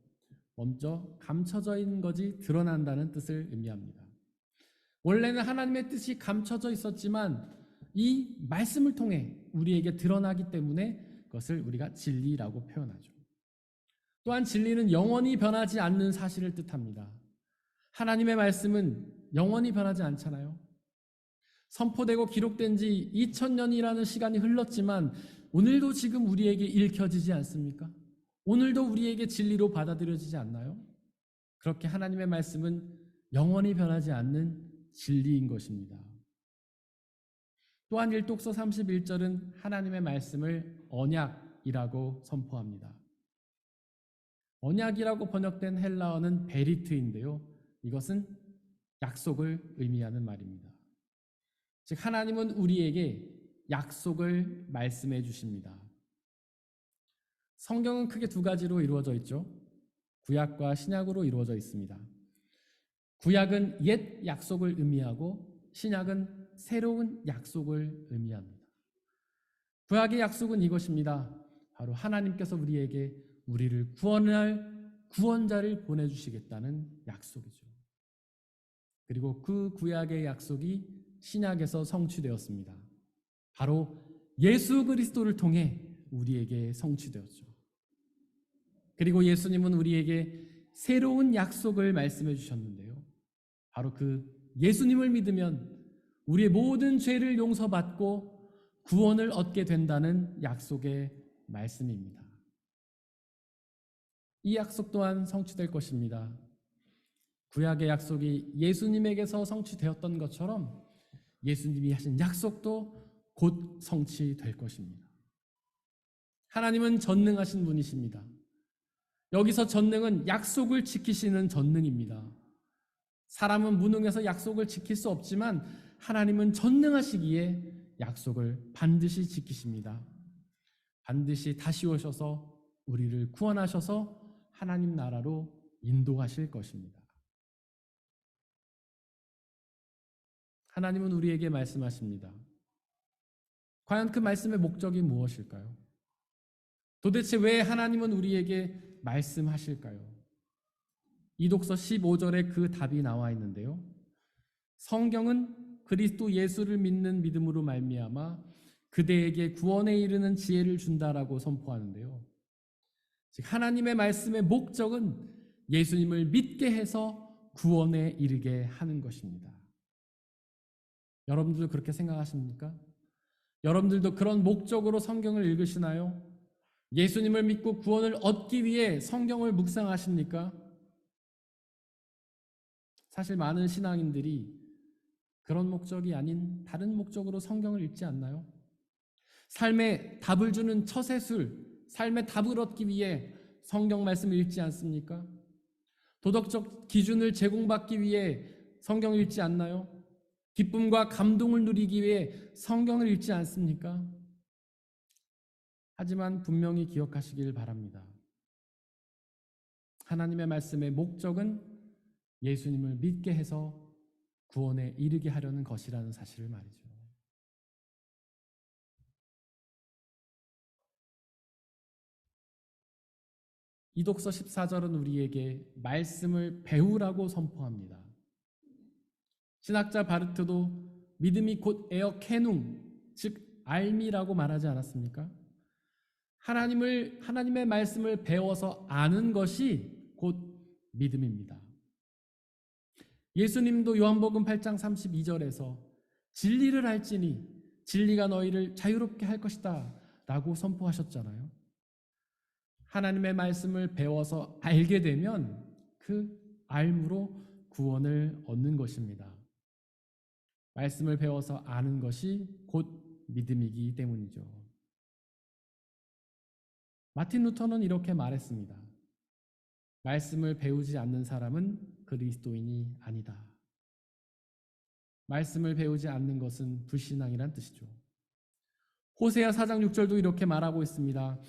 먼저 감춰져 있는 것이 드러난다는 뜻을 의미합니다. 원래는 하나님의 뜻이 감춰져 있었지만 이 말씀을 통해 우리에게 드러나기 때문에 그것을 우리가 진리라고 표현하죠. 또한 진리는 영원히 변하지 않는 사실을 뜻합니다. 하나님의 말씀은 영원히 변하지 않잖아요. 선포되고 기록된 지 2000년이라는 시간이 흘렀지만 오늘도 지금 우리에게 읽혀지지 않습니까? 오늘도 우리에게 진리로 받아들여지지 않나요? 그렇게 하나님의 말씀은 영원히 변하지 않는 진리인 것입니다. 또한 일독서 31절은 하나님의 말씀을 언약이라고 선포합니다. 언약이라고 번역된 헬라어는 베리트인데요. 이것은 약속을 의미하는 말입니다. 즉 하나님은 우리에게 약속을 말씀해 주십니다. 성경은 크게 두 가지로 이루어져 있죠. 구약과 신약으로 이루어져 있습니다. 구약은 옛 약속을 의미하고 신약은 새로운 약속을 의미합니다. 구약의 약속은 이것입니다. 바로 하나님께서 우리에게 우리를 구원할 구원자를 보내주시겠다는 약속이죠. 그리고 그 구약의 약속이 신약에서 성취되었습니다. 바로 예수 그리스도를 통해 우리에게 성취되었죠. 그리고 예수님은 우리에게 새로운 약속을 말씀해 주셨는데요. 바로 그 예수님을 믿으면 우리의 모든 죄를 용서받고 구원을 얻게 된다는 약속의 말씀입니다. 이 약속 또한 성취될 것입니다. 구약의 약속이 예수님에게서 성취되었던 것처럼 예수님이 하신 약속도 곧 성취될 것입니다. 하나님은 전능하신 분이십니다. 여기서 전능은 약속을 지키시는 전능입니다. 사람은 무능해서 약속을 지킬 수 없지만 하나님은 전능하시기에 약속을 반드시 지키십니다. 반드시 다시 오셔서 우리를 구원하셔서 하나님 나라로 인도하실 것입니다. 하나님은 우리에게 말씀하십니다. 과연 그 말씀의 목적이 무엇일까요? 도대체 왜 하나님은 우리에게 말씀하실까요? 이독서 15절에 그 답이 나와 있는데요. 성경은 그리스도 예수를 믿는 믿음으로 말미암아 그대에게 구원에 이르는 지혜를 준다라고 선포하는데요. 즉 하나님의 말씀의 목적은 예수님을 믿게 해서 구원에 이르게 하는 것입니다. 여러분들도 그렇게 생각하십니까? 여러분들도 그런 목적으로 성경을 읽으시나요? 예수님을 믿고 구원을 얻기 위해 성경을 묵상하십니까? 사실 많은 신앙인들이 그런 목적이 아닌 다른 목적으로 성경을 읽지 않나요? 삶에 답을 주는 처세술, 삶의 답을 얻기 위해 성경 말씀을 읽지 않습니까? 도덕적 기준을 제공받기 위해 성경을 읽지 않나요? 기쁨과 감동을 누리기 위해 성경을 읽지 않습니까? 하지만 분명히 기억하시길 바랍니다. 하나님의 말씀의 목적은 예수님을 믿게 해서 구원에 이르게 하려는 것이라는 사실을 말이죠. 이독서 14절은 우리에게 말씀을 배우라고 선포합니다. 신학자 바르트도 믿음이 곧 에어케눔, 즉 알미라고 말하지 않았습니까? 하나님의 말씀을 배워서 아는 것이 곧 믿음입니다. 예수님도 요한복음 8장 32절에서 진리를 알지니 진리가 너희를 자유롭게 할 것이다 라고 선포하셨잖아요. 하나님의 말씀을 배워서 알게 되면 그 알므로 구원을 얻는 것입니다. 말씀을 배워서 아는 것이 곧 믿음이기 때문이죠. 마틴 루터는 이렇게 말했습니다. 말씀을 배우지 않는 사람은 그리스도인이 아니다. 말씀을 배우지 않는 것은 불신앙이란 뜻이죠. 호세아 4장 6절도 이렇게 말하고 있습니다.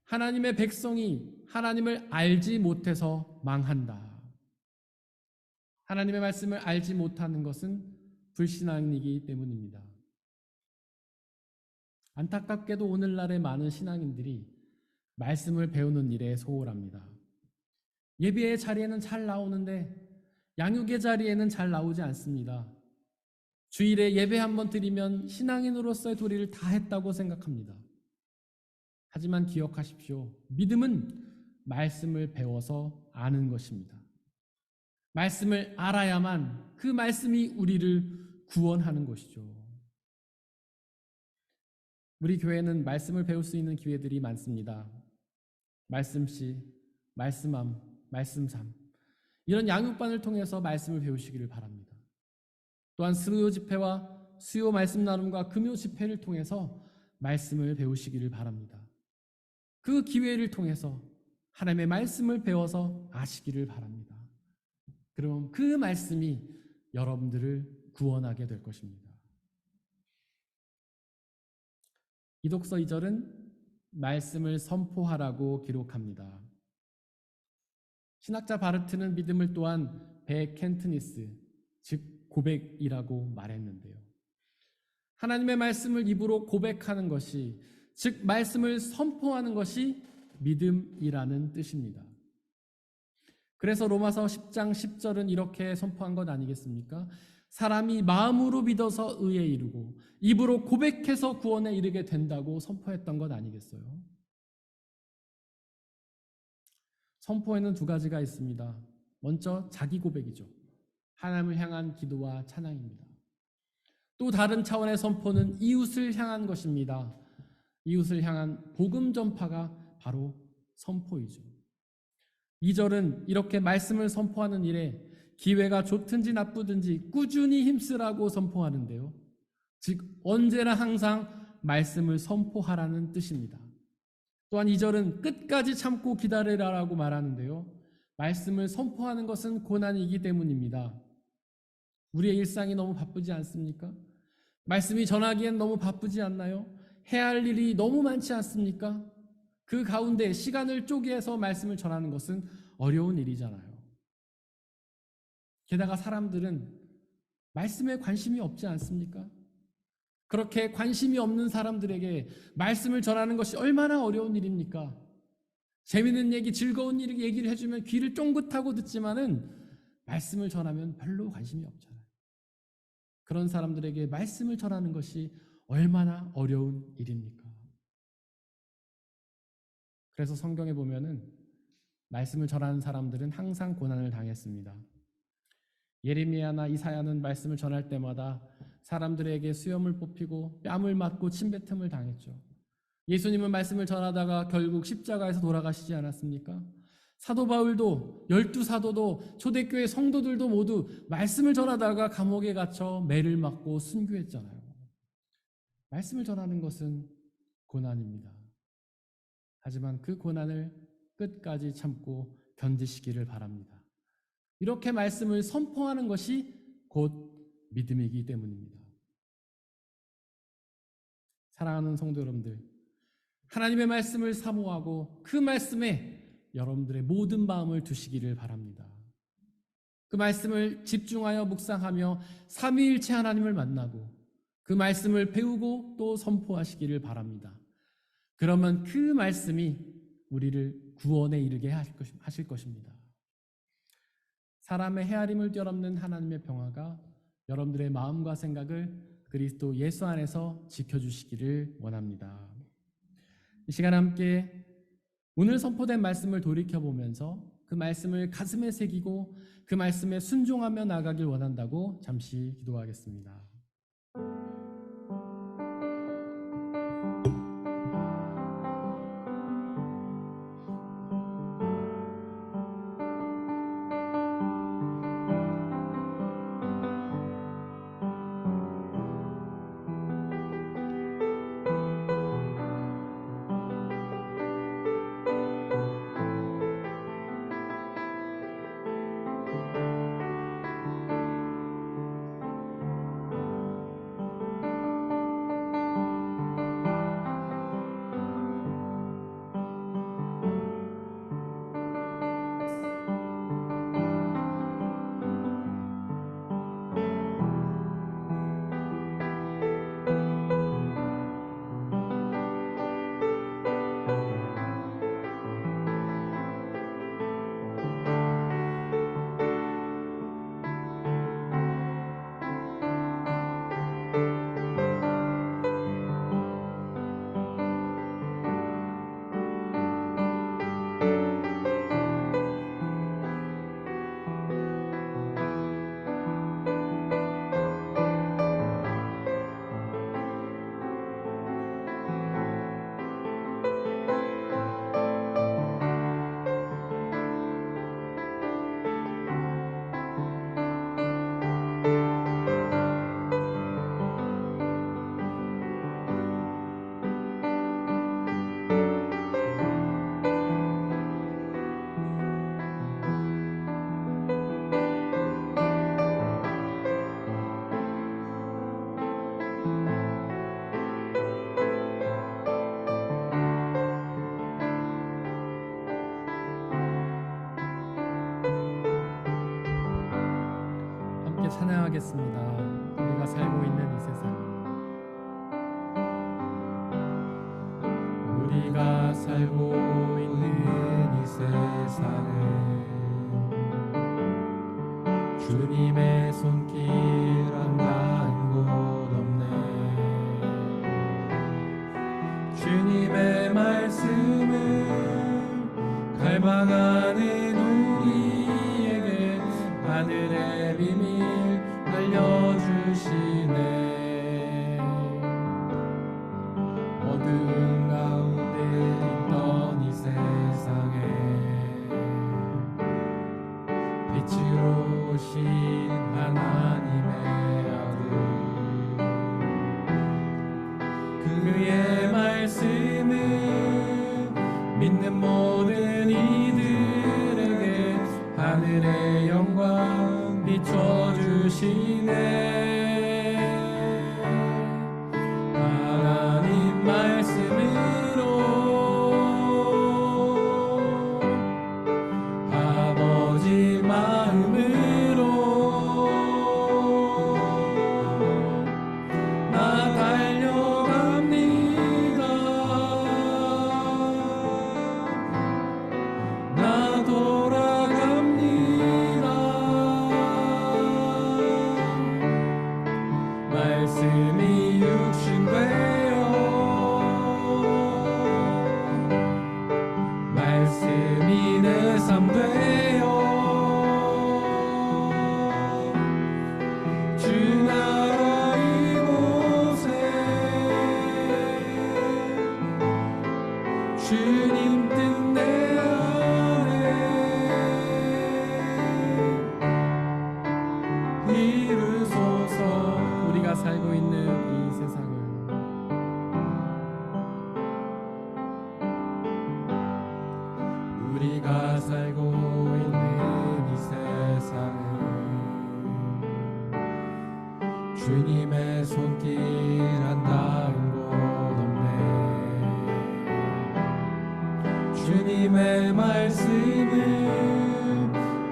하나님의 백성이 하나님을 알지 못해서 망한다. 하나님의 말씀을 알지 못하는 것은 불신앙이기 때문입니다. 안타깝게도 오늘날의 많은 신앙인들이 말씀을 배우는 일에 소홀합니다. 예배의 자리에는 잘 나오는데 양육의 자리에는 잘 나오지 않습니다. 주일에 예배 한번 드리면 신앙인으로서의 도리를 다 했다고 생각합니다. 하지만 기억하십시오. 믿음은 말씀을 배워서 아는 것입니다. 말씀을 알아야만 그 말씀이 우리를 구원하는 것이죠. 우리 교회는 말씀을 배울 수 있는 기회들이 많습니다. 말씀시, 말씀함, 말씀삼 이런 양육반을 통해서 말씀을 배우시기를 바랍니다. 또한 수요 집회와 수요 말씀 나눔과 금요 집회를 통해서 말씀을 배우시기를 바랍니다. 그 기회를 통해서 하나님의 말씀을 배워서 아시기를 바랍니다. 그럼 그 말씀이 여러분들을 구원하게 될 것입니다. 기독서 2절은 말씀을 선포하라고 기록합니다. 신학자 바르트는 믿음을 또한 베켄트니스, 즉 고백이라고 말했는데요. 하나님의 말씀을 입으로 고백하는 것이, 즉 말씀을 선포하는 것이 믿음이라는 뜻입니다. 그래서 로마서 10장 10절은 이렇게 선포한 것 아니겠습니까? 사람이 마음으로 믿어서 의에 이르고 입으로 고백해서 구원에 이르게 된다고 선포했던 것 아니겠어요? 선포에는 두 가지가 있습니다. 먼저 자기 고백이죠. 하나님을 향한 기도와 찬양입니다. 또 다른 차원의 선포는 이웃을 향한 것입니다. 이웃을 향한 복음 전파가 바로 선포이죠. 2절은 이렇게 말씀을 선포하는 일에 기회가 좋든지 나쁘든지 꾸준히 힘쓰라고 선포하는데요. 즉 언제나 항상 말씀을 선포하라는 뜻입니다. 또한 2절은 끝까지 참고 기다리라라고 말하는데요. 말씀을 선포하는 것은 고난이기 때문입니다. 우리의 일상이 너무 바쁘지 않습니까? 말씀이 전하기엔 너무 바쁘지 않나요? 해야 할 일이 너무 많지 않습니까? 그 가운데 시간을 쪼개서 말씀을 전하는 것은 어려운 일이잖아요. 게다가 사람들은 말씀에 관심이 없지 않습니까? 그렇게 관심이 없는 사람들에게 말씀을 전하는 것이 얼마나 어려운 일입니까? 재미있는 얘기, 즐거운 얘기를 해주면 귀를 쫑긋하고 듣지만은 말씀을 전하면 별로 관심이 없잖아요. 그런 사람들에게 말씀을 전하는 것이 얼마나 어려운 일입니까? 그래서 성경에 보면은 말씀을 전하는 사람들은 항상 고난을 당했습니다. 예레미야나 이사야는 말씀을 전할 때마다 사람들에게 수염을 뽑히고 뺨을 맞고 침뱉음을 당했죠. 예수님은 말씀을 전하다가 결국 십자가에서 돌아가시지 않았습니까? 사도 바울도, 12사도도, 초대교회 성도들도 모두 말씀을 전하다가 감옥에 갇혀 매를 맞고 순교했잖아요. 말씀을 전하는 것은 고난입니다. 하지만 그 고난을 끝까지 참고 견디시기를 바랍니다. 이렇게 말씀을 선포하는 것이 곧 믿음이기 때문입니다. 사랑하는 성도 여러분들, 하나님의 말씀을 사모하고 그 말씀에 여러분들의 모든 마음을 두시기를 바랍니다. 그 말씀을 집중하여 묵상하며 삼위일체 하나님을 만나고 그 말씀을 배우고 또 선포하시기를 바랍니다. 그러면 그 말씀이 우리를 구원에 이르게 하실 것입니다. 사람의 헤아림을 뛰어넘는 하나님의 평화가 여러분들의 마음과 생각을 그리스도 예수 안에서 지켜주시기를 원합니다. 이 시간 함께 오늘 선포된 말씀을 돌이켜보면서 그 말씀을 가슴에 새기고 그 말씀에 순종하며 나가길 원한다고 잠시 기도하겠습니다. 찬양하겠습니다. 우리가 살고 있는 이 세상, 우리가 살고 있는 이 세상은 주님의 손길 안 닿은 곳 없네. 주님의 말씀을 갈망하는 우리에게 하늘의 비밀 알려주시네. 어두운 가운데 있던 이 세상에 빛으로 오신 하나님의 아들, 그의 말씀을 믿는 모든 이들에게 하늘의 영광 비춰주시네. 하나님 말씀으로 아버지 마음으로 나 달려갑니다. 나 돌아갑니다. 말씀이 육신 되어 말씀이 내 삶 되어 주 나라 이곳에 주님 뜻 내 안에 이루소서. 우리가 살고 있는 이 세상을 우리가 살고 있는 이 세상은 주님의 손길 안 닿은 곳 없네. 주님의 말씀을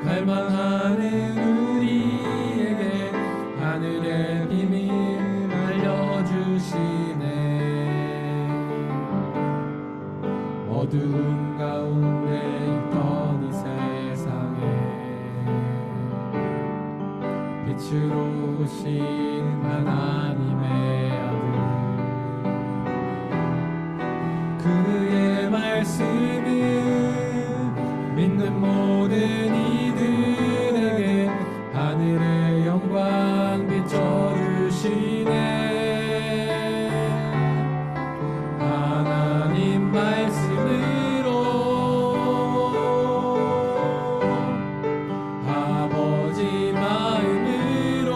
갈망하는 우리에게 하늘의 비밀 알려주시네. 어두운 가운데 있던 이 세상에 빛으로 오신 하나님의 아들, 그의 말씀을 믿는 모든 이들에게 하늘의 영광 비춰주시네. 하나님 말씀으로 아버지 마음으로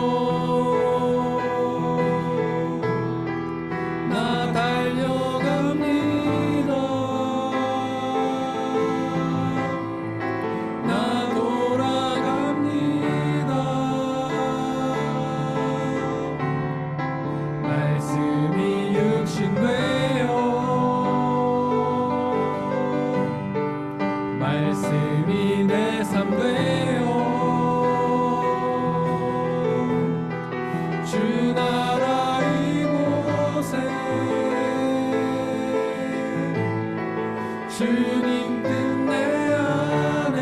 나 달려갑니다. 나 돌아갑니다. 말씀이 육신 되어 말씀이 내 삶 되어 주 나라 이곳에 주님 뜻 내 안에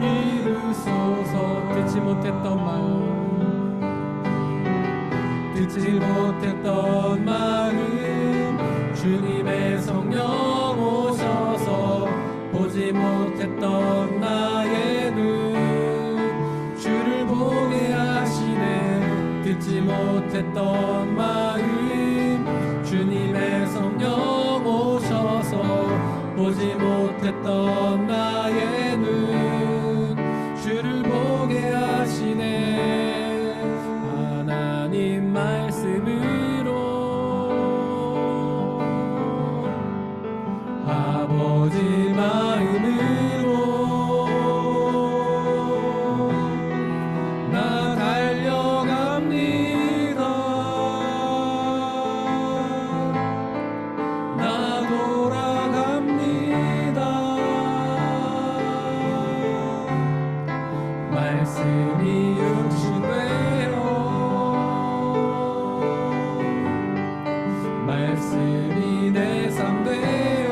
이루소서. 듣지 못했던 마음, 듣지 못했던 마음, 주님의 성령 오셔서 보지 못했던 나의 눈 주를 보게 하시네. 듣지 못했던 마음, 주님의 성령 오셔서 보지 못했던 나의 눈 주를 보게 하시네. 하나님 말씀으로 아버지 마음으로 나 달려갑니다. 나 돌아갑니다. 말씀이 육신 되어 말씀이 내 삶 되어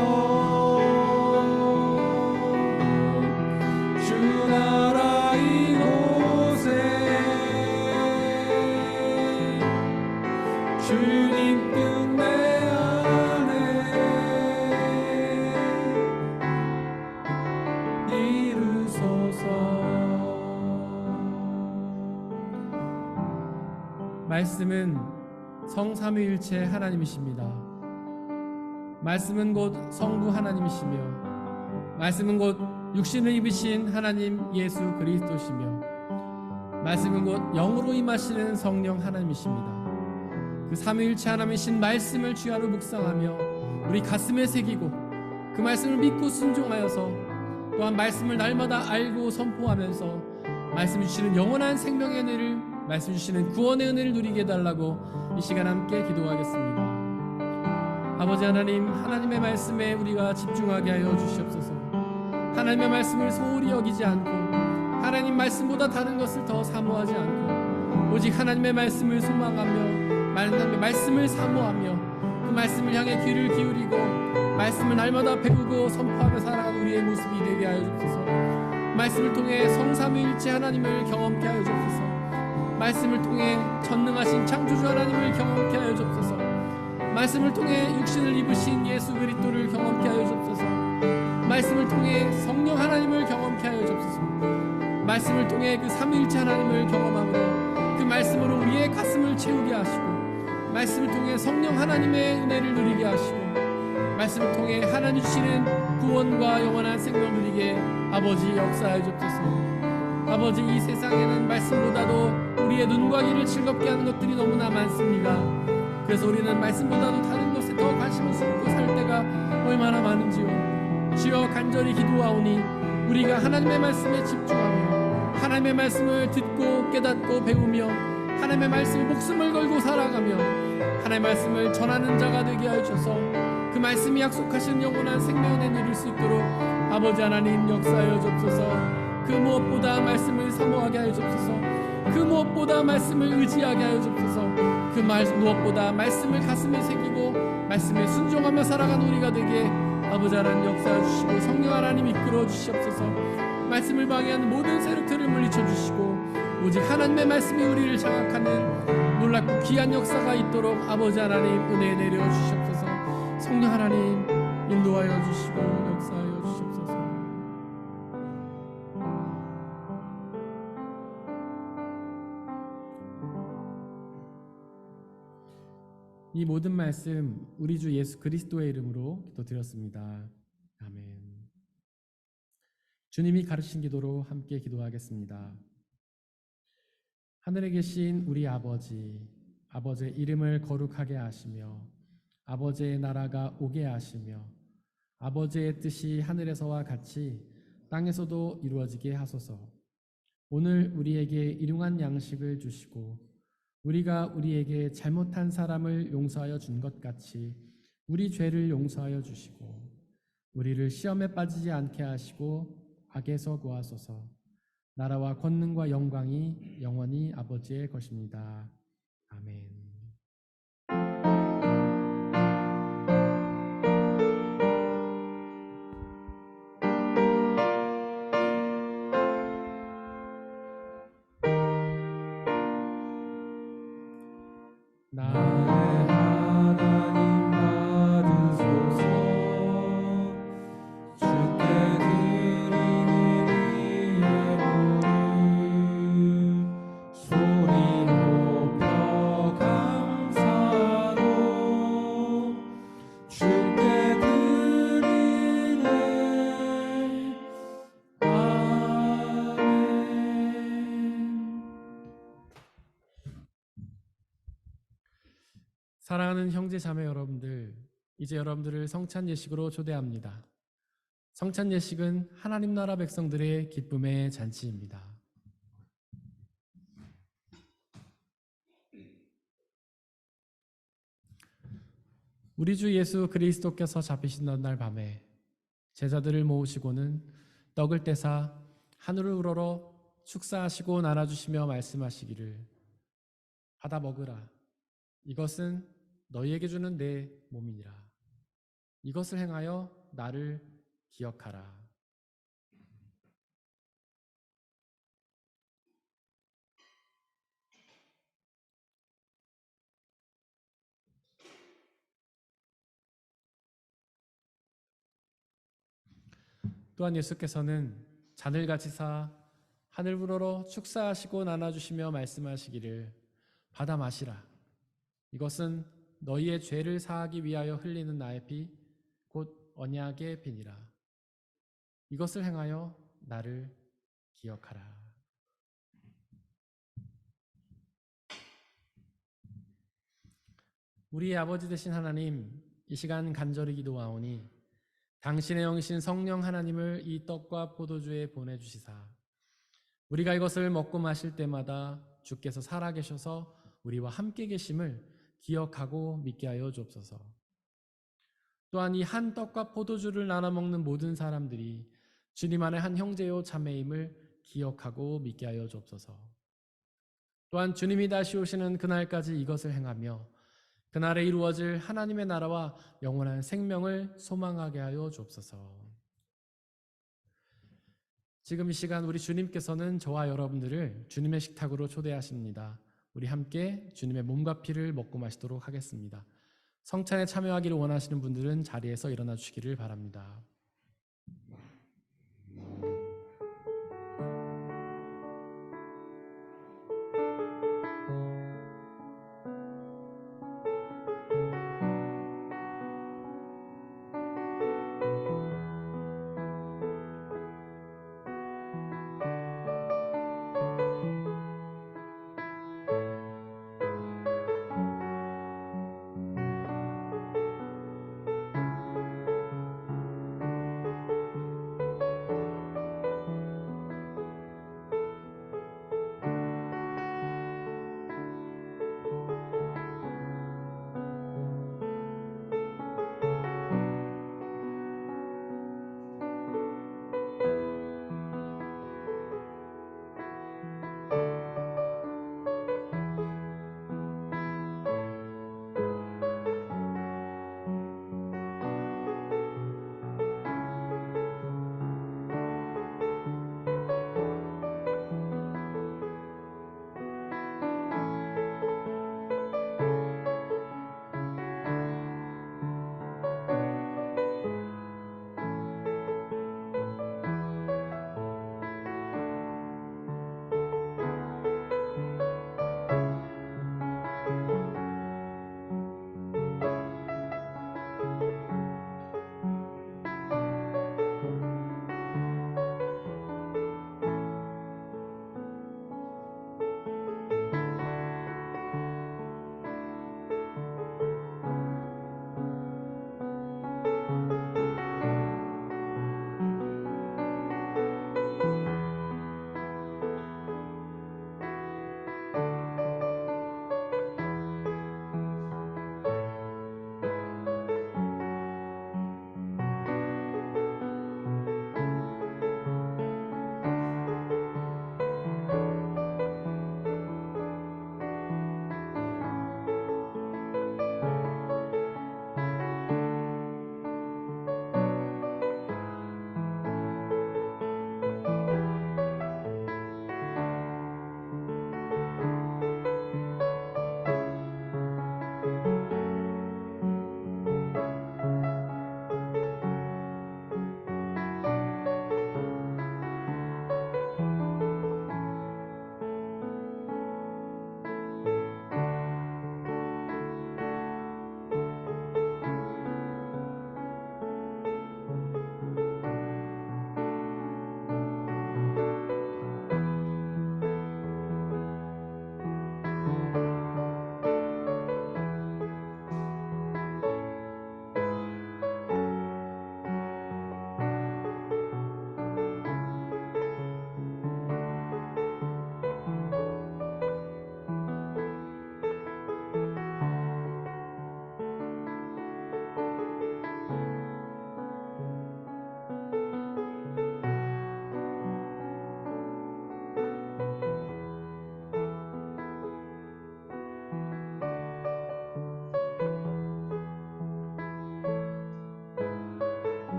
주 나라 이곳에 주님 뜻 내 안에 이루소서. 말씀은 성삼위일체 하나님이십니다. 말씀은 곧 성부 하나님이시며 말씀은 곧 육신을 입으신 하나님 예수 그리스도시며 말씀은 곧 영으로 임하시는 성령 하나님이십니다. 그 삼위일체 하나님이신 말씀을 주야로 묵상하며 우리 가슴에 새기고 그 말씀을 믿고 순종하여서 또한 말씀을 날마다 알고 선포하면서 말씀 주시는 영원한 생명의 은혜를 말씀 주시는 구원의 은혜를 누리게 해달라고 이 시간 함께 기도하겠습니다. 아버지 하나님, 하나님의 말씀에 우리가 집중하게 하여 주시옵소서. 하나님의 말씀을 소홀히 여기지 않고 하나님 말씀보다 다른 것을 더 사모하지 않고 오직 하나님의 말씀을 소망하며 하나님의 말씀을 사모하며 그 말씀을 향해 귀를 기울이고 말씀을 날마다 배우고 선포하며 살아가는 우리의 모습이 되게 하여 주옵소서. 말씀을 통해 성삼위일체 하나님을 경험케 하여 주옵소서. 말씀을 통해 전능하신 창조주 하나님을 경험케 하여 주옵소서. 말씀을 통해 육신을 입으신 예수 그리스도를 경험케 하여 주옵소서. 말씀을 통해 성령 하나님을 경험케 하여 주옵소서. 말씀을 통해 그 삼위일체 하나님을 경험함으로 그 말씀으로 우리의 가슴을 채우게 하시고 말씀을 통해 성령 하나님의 은혜를 누리게 하시고 말씀을 통해 하나님 주시는 구원과 영원한 생명을 누리게 아버지 역사하여 주옵소서. 아버지, 이 세상에는 말씀보다도 우리의 눈과 귀를 즐겁게 하는 것들이 너무나 많습니다. 그래서 우리는 말씀보다도 다른 것에 더 관심을 쏟고 살 때가 얼마나 많은지요. 주여, 간절히 기도하오니 우리가 하나님의 말씀에 집중하며 하나님의 말씀을 듣고 깨닫고 배우며 하나님의 말씀에 목숨을 걸고 살아가며 하나님의 말씀을 전하는 자가 되게 하여 주셔서 그 말씀이 약속하신 영원한 생명을 누릴 수 있도록 아버지 하나님 역사하여 주옵소서. 그 무엇보다 말씀을 사모하게 하여 주옵소서. 그 무엇보다 말씀을 의지하게 하여 주옵소서. 그 무엇보다 말씀을 가슴에 새기고 말씀에 순종하며 살아가는 우리가 되게 아버지 하나님 역사해 주시고 성령 하나님 이끌어 주시옵소서. 말씀을 방해하는 모든 세력들을 물리쳐 주시고 오직 하나님의 말씀이 우리를 장악하는 놀랍고 귀한 역사가 있도록 아버지 하나님 은혜 내려 주시옵소서. 성령 하나님 인도하여 주시고 역사하여 주시옵소서. 이 모든 말씀 우리 주 예수 그리스도의 이름으로 기도드렸습니다. 아멘. 주님이 가르친 기도로 함께 기도하겠습니다. 하늘에 계신 우리 아버지, 아버지의 이름을 거룩하게 하시며 아버지의 나라가 오게 하시며 아버지의 뜻이 하늘에서와 같이 땅에서도 이루어지게 하소서. 오늘 우리에게 일용할 양식을 주시고 우리가 우리에게 잘못한 사람을 용서하여 준 것 같이 우리 죄를 용서하여 주시고 우리를 시험에 빠지지 않게 하시고 악에서 구하소서. 나라와 권능과 영광이 영원히 아버지의 것입니다. 아멘. 나의 하나님 받으소서. 주께 드리는 예물을 소리 높여 감사로 주께 드리네. 아멘. 사랑하는 형제 자매 여러분들, 이제 여러분들을 성찬 예식으로 초대합니다. 성찬 예식은 하나님 나라 백성들의 기쁨의 잔치입니다. 우리 주 예수 그리스도께서 잡히시던 날 밤에 제자들을 모으시고는 떡을 떼사 하늘을 우러러 축사하시고 나눠주시며 말씀하시기를 받아 먹으라. 이것은 너희에게 주는 내 몸이니라. 이것을 행하여 나를 기억하라. 또한 예수께서는 잔을 가지사 하늘 우러러 축사하시고 나눠주시며 말씀하시기를 받아 마시라. 이것은 너희의 죄를 사하기 위하여 흘리는 나의 피 곧 언약의 피니라. 이것을 행하여 나를 기억하라. 우리의 아버지 되신 하나님, 이 시간 간절히 기도하오니 당신의 영이신 성령 하나님을 이 떡과 포도주에 보내주시사 우리가 이것을 먹고 마실 때마다 주께서 살아계셔서 우리와 함께 계심을 기억하고 믿게 하여 주옵소서. 또한 이 한 떡과 포도주를 나눠 먹는 모든 사람들이 주님 안에 한 형제요 자매임을 기억하고 믿게 하여 주옵소서. 또한 주님이 다시 오시는 그날까지 이것을 행하며 그날에 이루어질 하나님의 나라와 영원한 생명을 소망하게 하여 주옵소서. 지금 이 시간 우리 주님께서는 저와 여러분들을 주님의 식탁으로 초대하십니다. 우리 함께 주님의 몸과 피를 먹고 마시도록 하겠습니다. 성찬에 참여하기를 원하시는 분들은 자리에서 일어나 주시기를 바랍니다.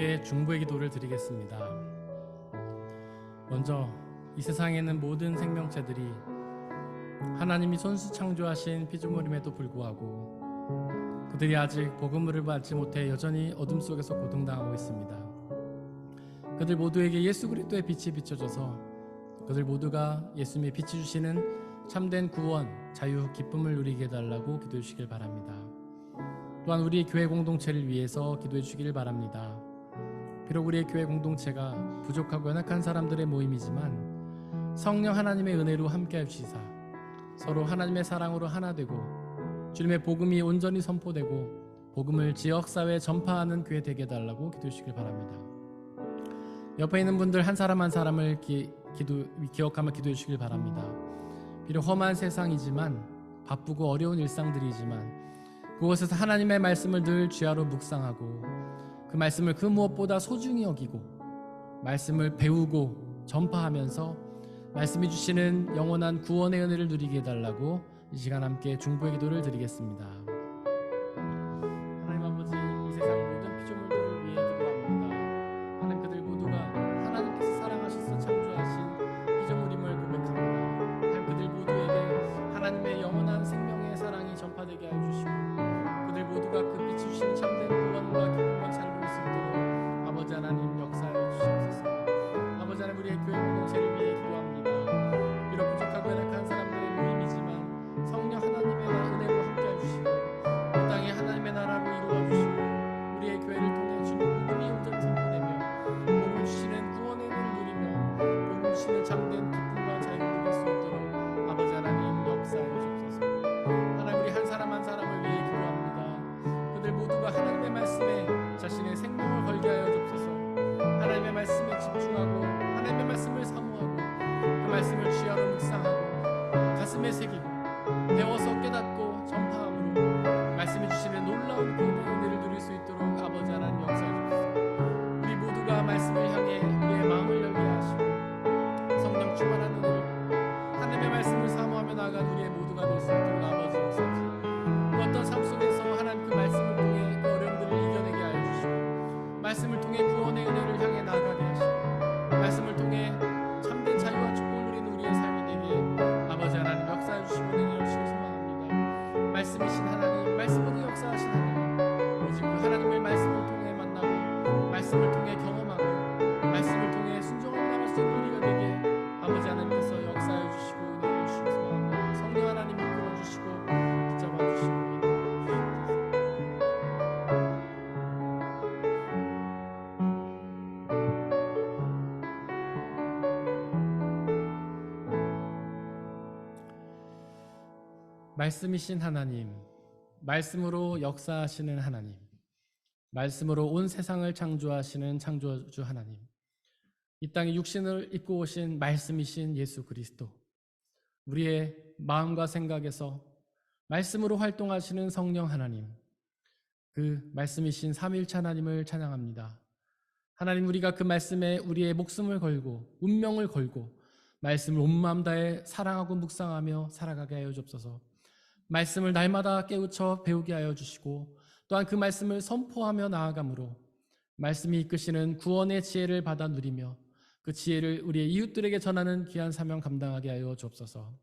함께 중보의 기도를 드리겠습니다. 먼저 이 세상에 있는 모든 생명체들이 하나님이 손수 창조하신 피조물임에도 불구하고 그들이 아직 복음을 받지 못해 여전히 어둠 속에서 고통당하고 있습니다. 그들 모두에게 예수 그리스도의 빛이 비춰져서 그들 모두가 예수님의 빛이 주시는 참된 구원, 자유, 기쁨을 누리게 해달라고 기도해 주시길 바랍니다. 또한 우리의 교회 공동체를 위해서 기도해 주시길 바랍니다. 비록 우리의 교회 공동체가 부족하고 연약한 사람들의 모임이지만 성령 하나님의 은혜로 함께해 주시사 서로 하나님의 사랑으로 하나 되고 주님의 복음이 온전히 선포되고 복음을 지역사회에 전파하는 교회 되게 해달라고 기도해 주시길 바랍니다. 옆에 있는 분들 한 사람 한 사람을 기억하며 기도해 주시길 바랍니다. 비록 험한 세상이지만 바쁘고 어려운 일상들이지만 그곳에서 하나님의 말씀을 늘 주야로 묵상하고 그 말씀을 그 무엇보다 소중히 여기고 말씀을 배우고 전파하면서 말씀이 주시는 영원한 구원의 은혜를 누리게 해달라고 이 시간 함께 중보의 기도를 드리겠습니다. 하나님 아버지, 이 세상 모든 피조물들을 위해 기도합니다. 하나님, 그들 모두가 하나님께서 사랑하셔서 창조하신 피조물임을 고백합니다. 하나님, 그들 모두에게 하나님의 영원한 생명의 사랑이 전파되게 하여 주시고 그들 모두가 그 빛이 주신 참된 구원과 기쁨과 잘 누릴 수 있도록 아버지 하나님 역사하여 주시옵소서. 아버지 하나님, 우리의 교회 공동체를 위해 기도합니다. 비록 부족하고 연약한 사람들의 모임이지만 성령 하나님의 은혜로 함께해 주시고 이 땅에 하나님의 나라로 이루어 주시고 우리의 교회를 통해 주님 복음이 온전히 선포되며 복음 주시는 구원의 은혜를 누리며 복음 주시는 참된 기쁨과 자유를 누릴 수 있도록 아버지 하나님 역사하여 주옵소서. 하나님, 우리 한 사람 한 사람을 위해 기도합니다. 그들 모두가 하나님의 말씀에 자신의 생명을 걸게 하여 주옵소서. 하나님의 말씀에 집중하고 하나님의 말씀을 사모하고 그 말씀을 주야로 묵상하고 가슴에 새기고 배워서 깨닫고 전파함으로 말씀해 주시는 놀라운 그 은혜를 누릴 수 있도록 아버지 하나님 역사해 주옵소서. 우리 모두가 말씀을 향해 우리의 마음을 열게 하시고 성령 충만한 은혜를 하나님의 말씀을 사모하며 나아간 우리의 모두가 될 수 있도록 아버지 역사하시고 그 어떤 삶 속에서 하나님 그 말씀을 통해 그 어려움들을 이겨내게 하여 주시고 말씀을 통해 구원의 은혜를 향해 나아가게 하시고 말씀을 통해 참된 자유와 축복을 누리는 우리의 삶이 되게 아버지 하나님 역사해 주시고 은혜 주시고 소망합니다. 말씀이신 하나님, 말씀으로 역사하신 하나님, 오직 그 하나님의 말씀을 통해 만나고 말씀을 통해 경험하고 말씀을 통해 순종하고 나갈 수 있는 우리가 되게 아버지 하나님께서 역사해 주시고 은혜를 주시고 소망합니다. 성령 하나님 이끌어 주시고 붙잡아 주시고 말씀이신 하나님, 말씀으로 역사하시는 하나님, 말씀으로 온 세상을 창조하시는 창조주 하나님, 이 땅에 육신을 입고 오신 말씀이신 예수 그리스도, 우리의 마음과 생각에서 말씀으로 활동하시는 성령 하나님, 그 말씀이신 삼위일체 하나님을 찬양합니다. 하나님, 우리가 그 말씀에 우리의 목숨을 걸고 운명을 걸고 말씀을 온 마음 다해 사랑하고 묵상하며 살아가게 하여 주옵소서. 말씀을 날마다 깨우쳐 배우게 하여 주시고 또한 그 말씀을 선포하며 나아감으로 말씀이 이끄시는 구원의 지혜를 받아 누리며 그 지혜를 우리의 이웃들에게 전하는 귀한 사명 감당하게 하여 주옵소서.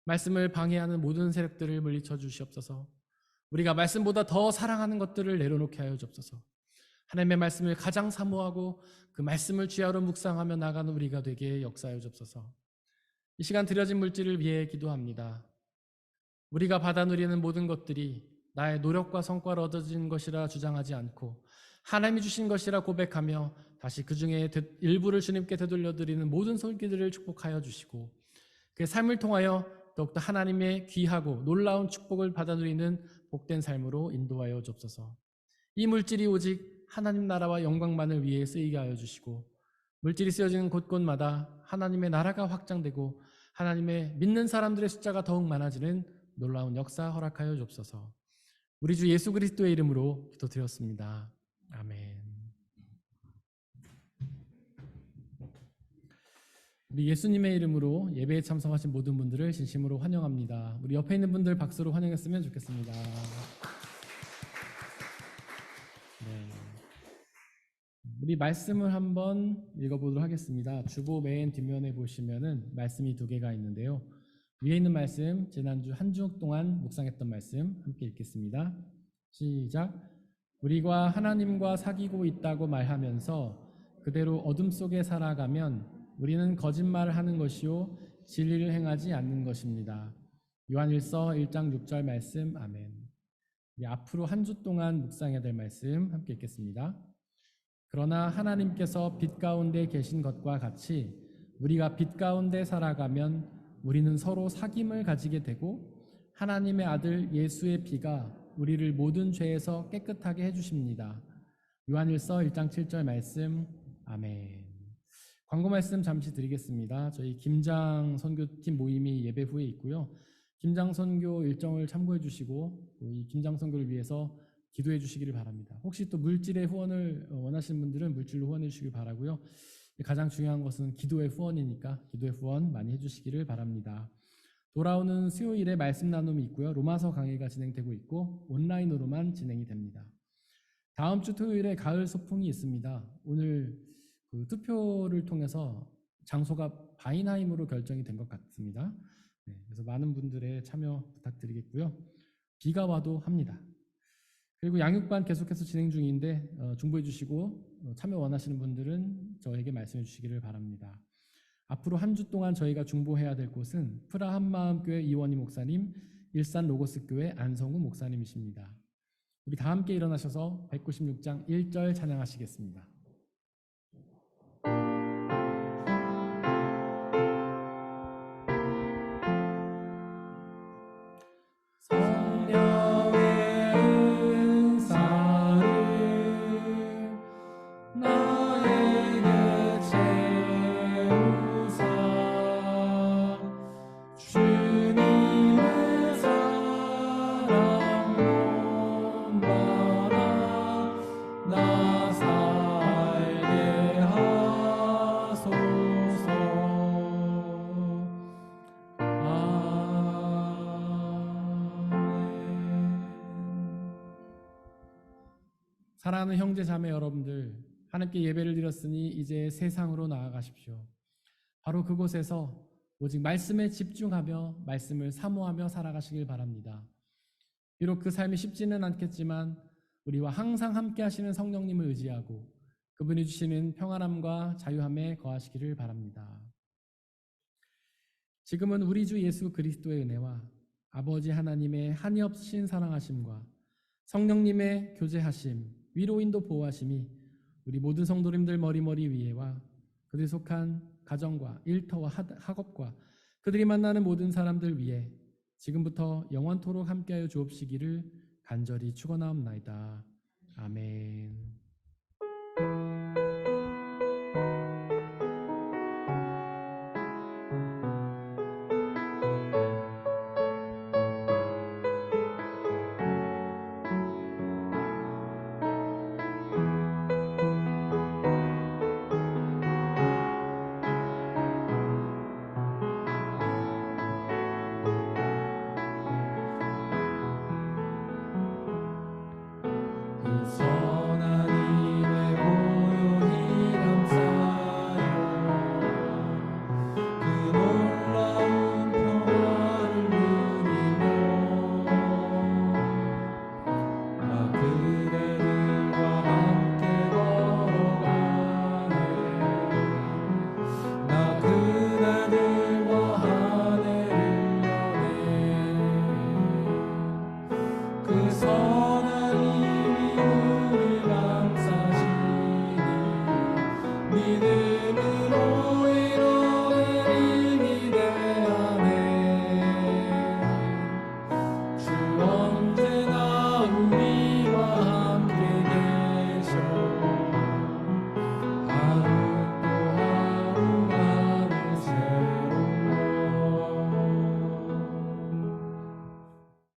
말씀을 방해하는 모든 세력들을 물리쳐 주시옵소서. 우리가 말씀보다 더 사랑하는 것들을 내려놓게 하여 주옵소서. 하나님의 말씀을 가장 사모하고 그 말씀을 주야로 묵상하며 나가는 우리가 되게 역사하여 주옵소서. 이 시간 드려진 물질을 위해 기도합니다. 우리가 받아 누리는 모든 것들이 나의 노력과 성과로 얻어진 것이라 주장하지 않고 하나님이 주신 것이라 고백하며 다시 그 중에 일부를 주님께 되돌려드리는 모든 손길들을 축복하여 주시고 그 삶을 통하여 더욱더 하나님의 귀하고 놀라운 축복을 받아 누리는 복된 삶으로 인도하여 주옵소서. 이 물질이 오직 하나님 나라와 영광만을 위해 쓰이게 하여 주시고 물질이 쓰여지는 곳곳마다 하나님의 나라가 확장되고 하나님의 믿는 사람들의 숫자가 더욱 많아지는 놀라운 역사 허락하여 주옵소서. 우리 주 예수 그리스도의 이름으로 기도드렸습니다. 아멘. 우리 예수님의 이름으로 예배에 참석하신 모든 분들을 진심으로 환영합니다. 우리 옆에 있는 분들 박수로 환영했으면 좋겠습니다. 네. 우리 말씀을 한번 읽어보도록 하겠습니다. 주보 맨 뒷면에 보시면은 말씀이 두 개가 있는데요. 위에 있는 말씀, 지난주 한 주 동안 묵상했던 말씀 함께 읽겠습니다. 시작. 우리가 하나님과 사귀고 있다고 말하면서 그대로 어둠 속에 살아가면 우리는 거짓말을 하는 것이요 진리를 행하지 않는 것입니다. 요한일서 1장 6절 말씀. 아멘. 앞으로 한 주 동안 묵상해야 될 말씀 함께 읽겠습니다. 그러나 하나님께서 빛 가운데 계신 것과 같이 우리가 빛 가운데 살아가면 우리는 서로 사귐을 가지게 되고 하나님의 아들 예수의 피가 우리를 모든 죄에서 깨끗하게 해주십니다. 요한일서 1장 7절 말씀. 아멘. 광고 말씀 잠시 드리겠습니다. 저희 김장 선교팀 모임이 예배 후에 있고요. 김장 선교 일정을 참고해 주시고 이 김장 선교를 위해서 기도해 주시기를 바랍니다. 혹시 또 물질의 후원을 원하시는 분들은 물질로 후원해 주시길 바라고요. 가장 중요한 것은 기도의 후원이니까 기도의 후원 많이 해주시기를 바랍니다. 돌아오는 수요일에 말씀 나눔이 있고요. 로마서 강의가 진행되고 있고 온라인으로만 진행이 됩니다. 다음 주 토요일에 가을 소풍이 있습니다. 오늘 투표를 통해서 장소가 바인하임으로 결정이 된 것 같습니다. 네, 그래서 많은 분들의 참여 부탁드리겠고요. 비가 와도 합니다. 그리고 양육반 계속해서 진행 중인데 중보해 주시고 참여 원하시는 분들은 저에게 말씀해 주시기를 바랍니다. 앞으로 한 주 동안 저희가 중보해야 될 곳은 프라 한마음교회 이원희 목사님, 일산 로고스 교회 안성우 목사님이십니다. 우리 다 함께 일어나셔서 196장 1절 찬양하시겠습니다. 사랑하는 형제 자매 여러분들, 하나님께 예배를 드렸으니 이제 세상으로 나아가십시오. 바로 그곳에서 오직 말씀에 집중하며 말씀을 사모하며 살아가시길 바랍니다. 비록 그 삶이 쉽지는 않겠지만 우리와 항상 함께 하시는 성령님을 의지하고 그분이 주시는 평안함과 자유함에 거하시기를 바랍니다. 지금은 우리 주 예수 그리스도의 은혜와 아버지 하나님의 한이 없으신 사랑하심과 성령님의 교제하심, 위로인도 보호하심이 우리 모든 성도님들 머리머리 위에와 그들이 속한 가정과 일터와 학업과 그들이 만나는 모든 사람들 위에 지금부터 영원토록 함께하여 주옵시기를 간절히 축원하옵나이다. 아멘.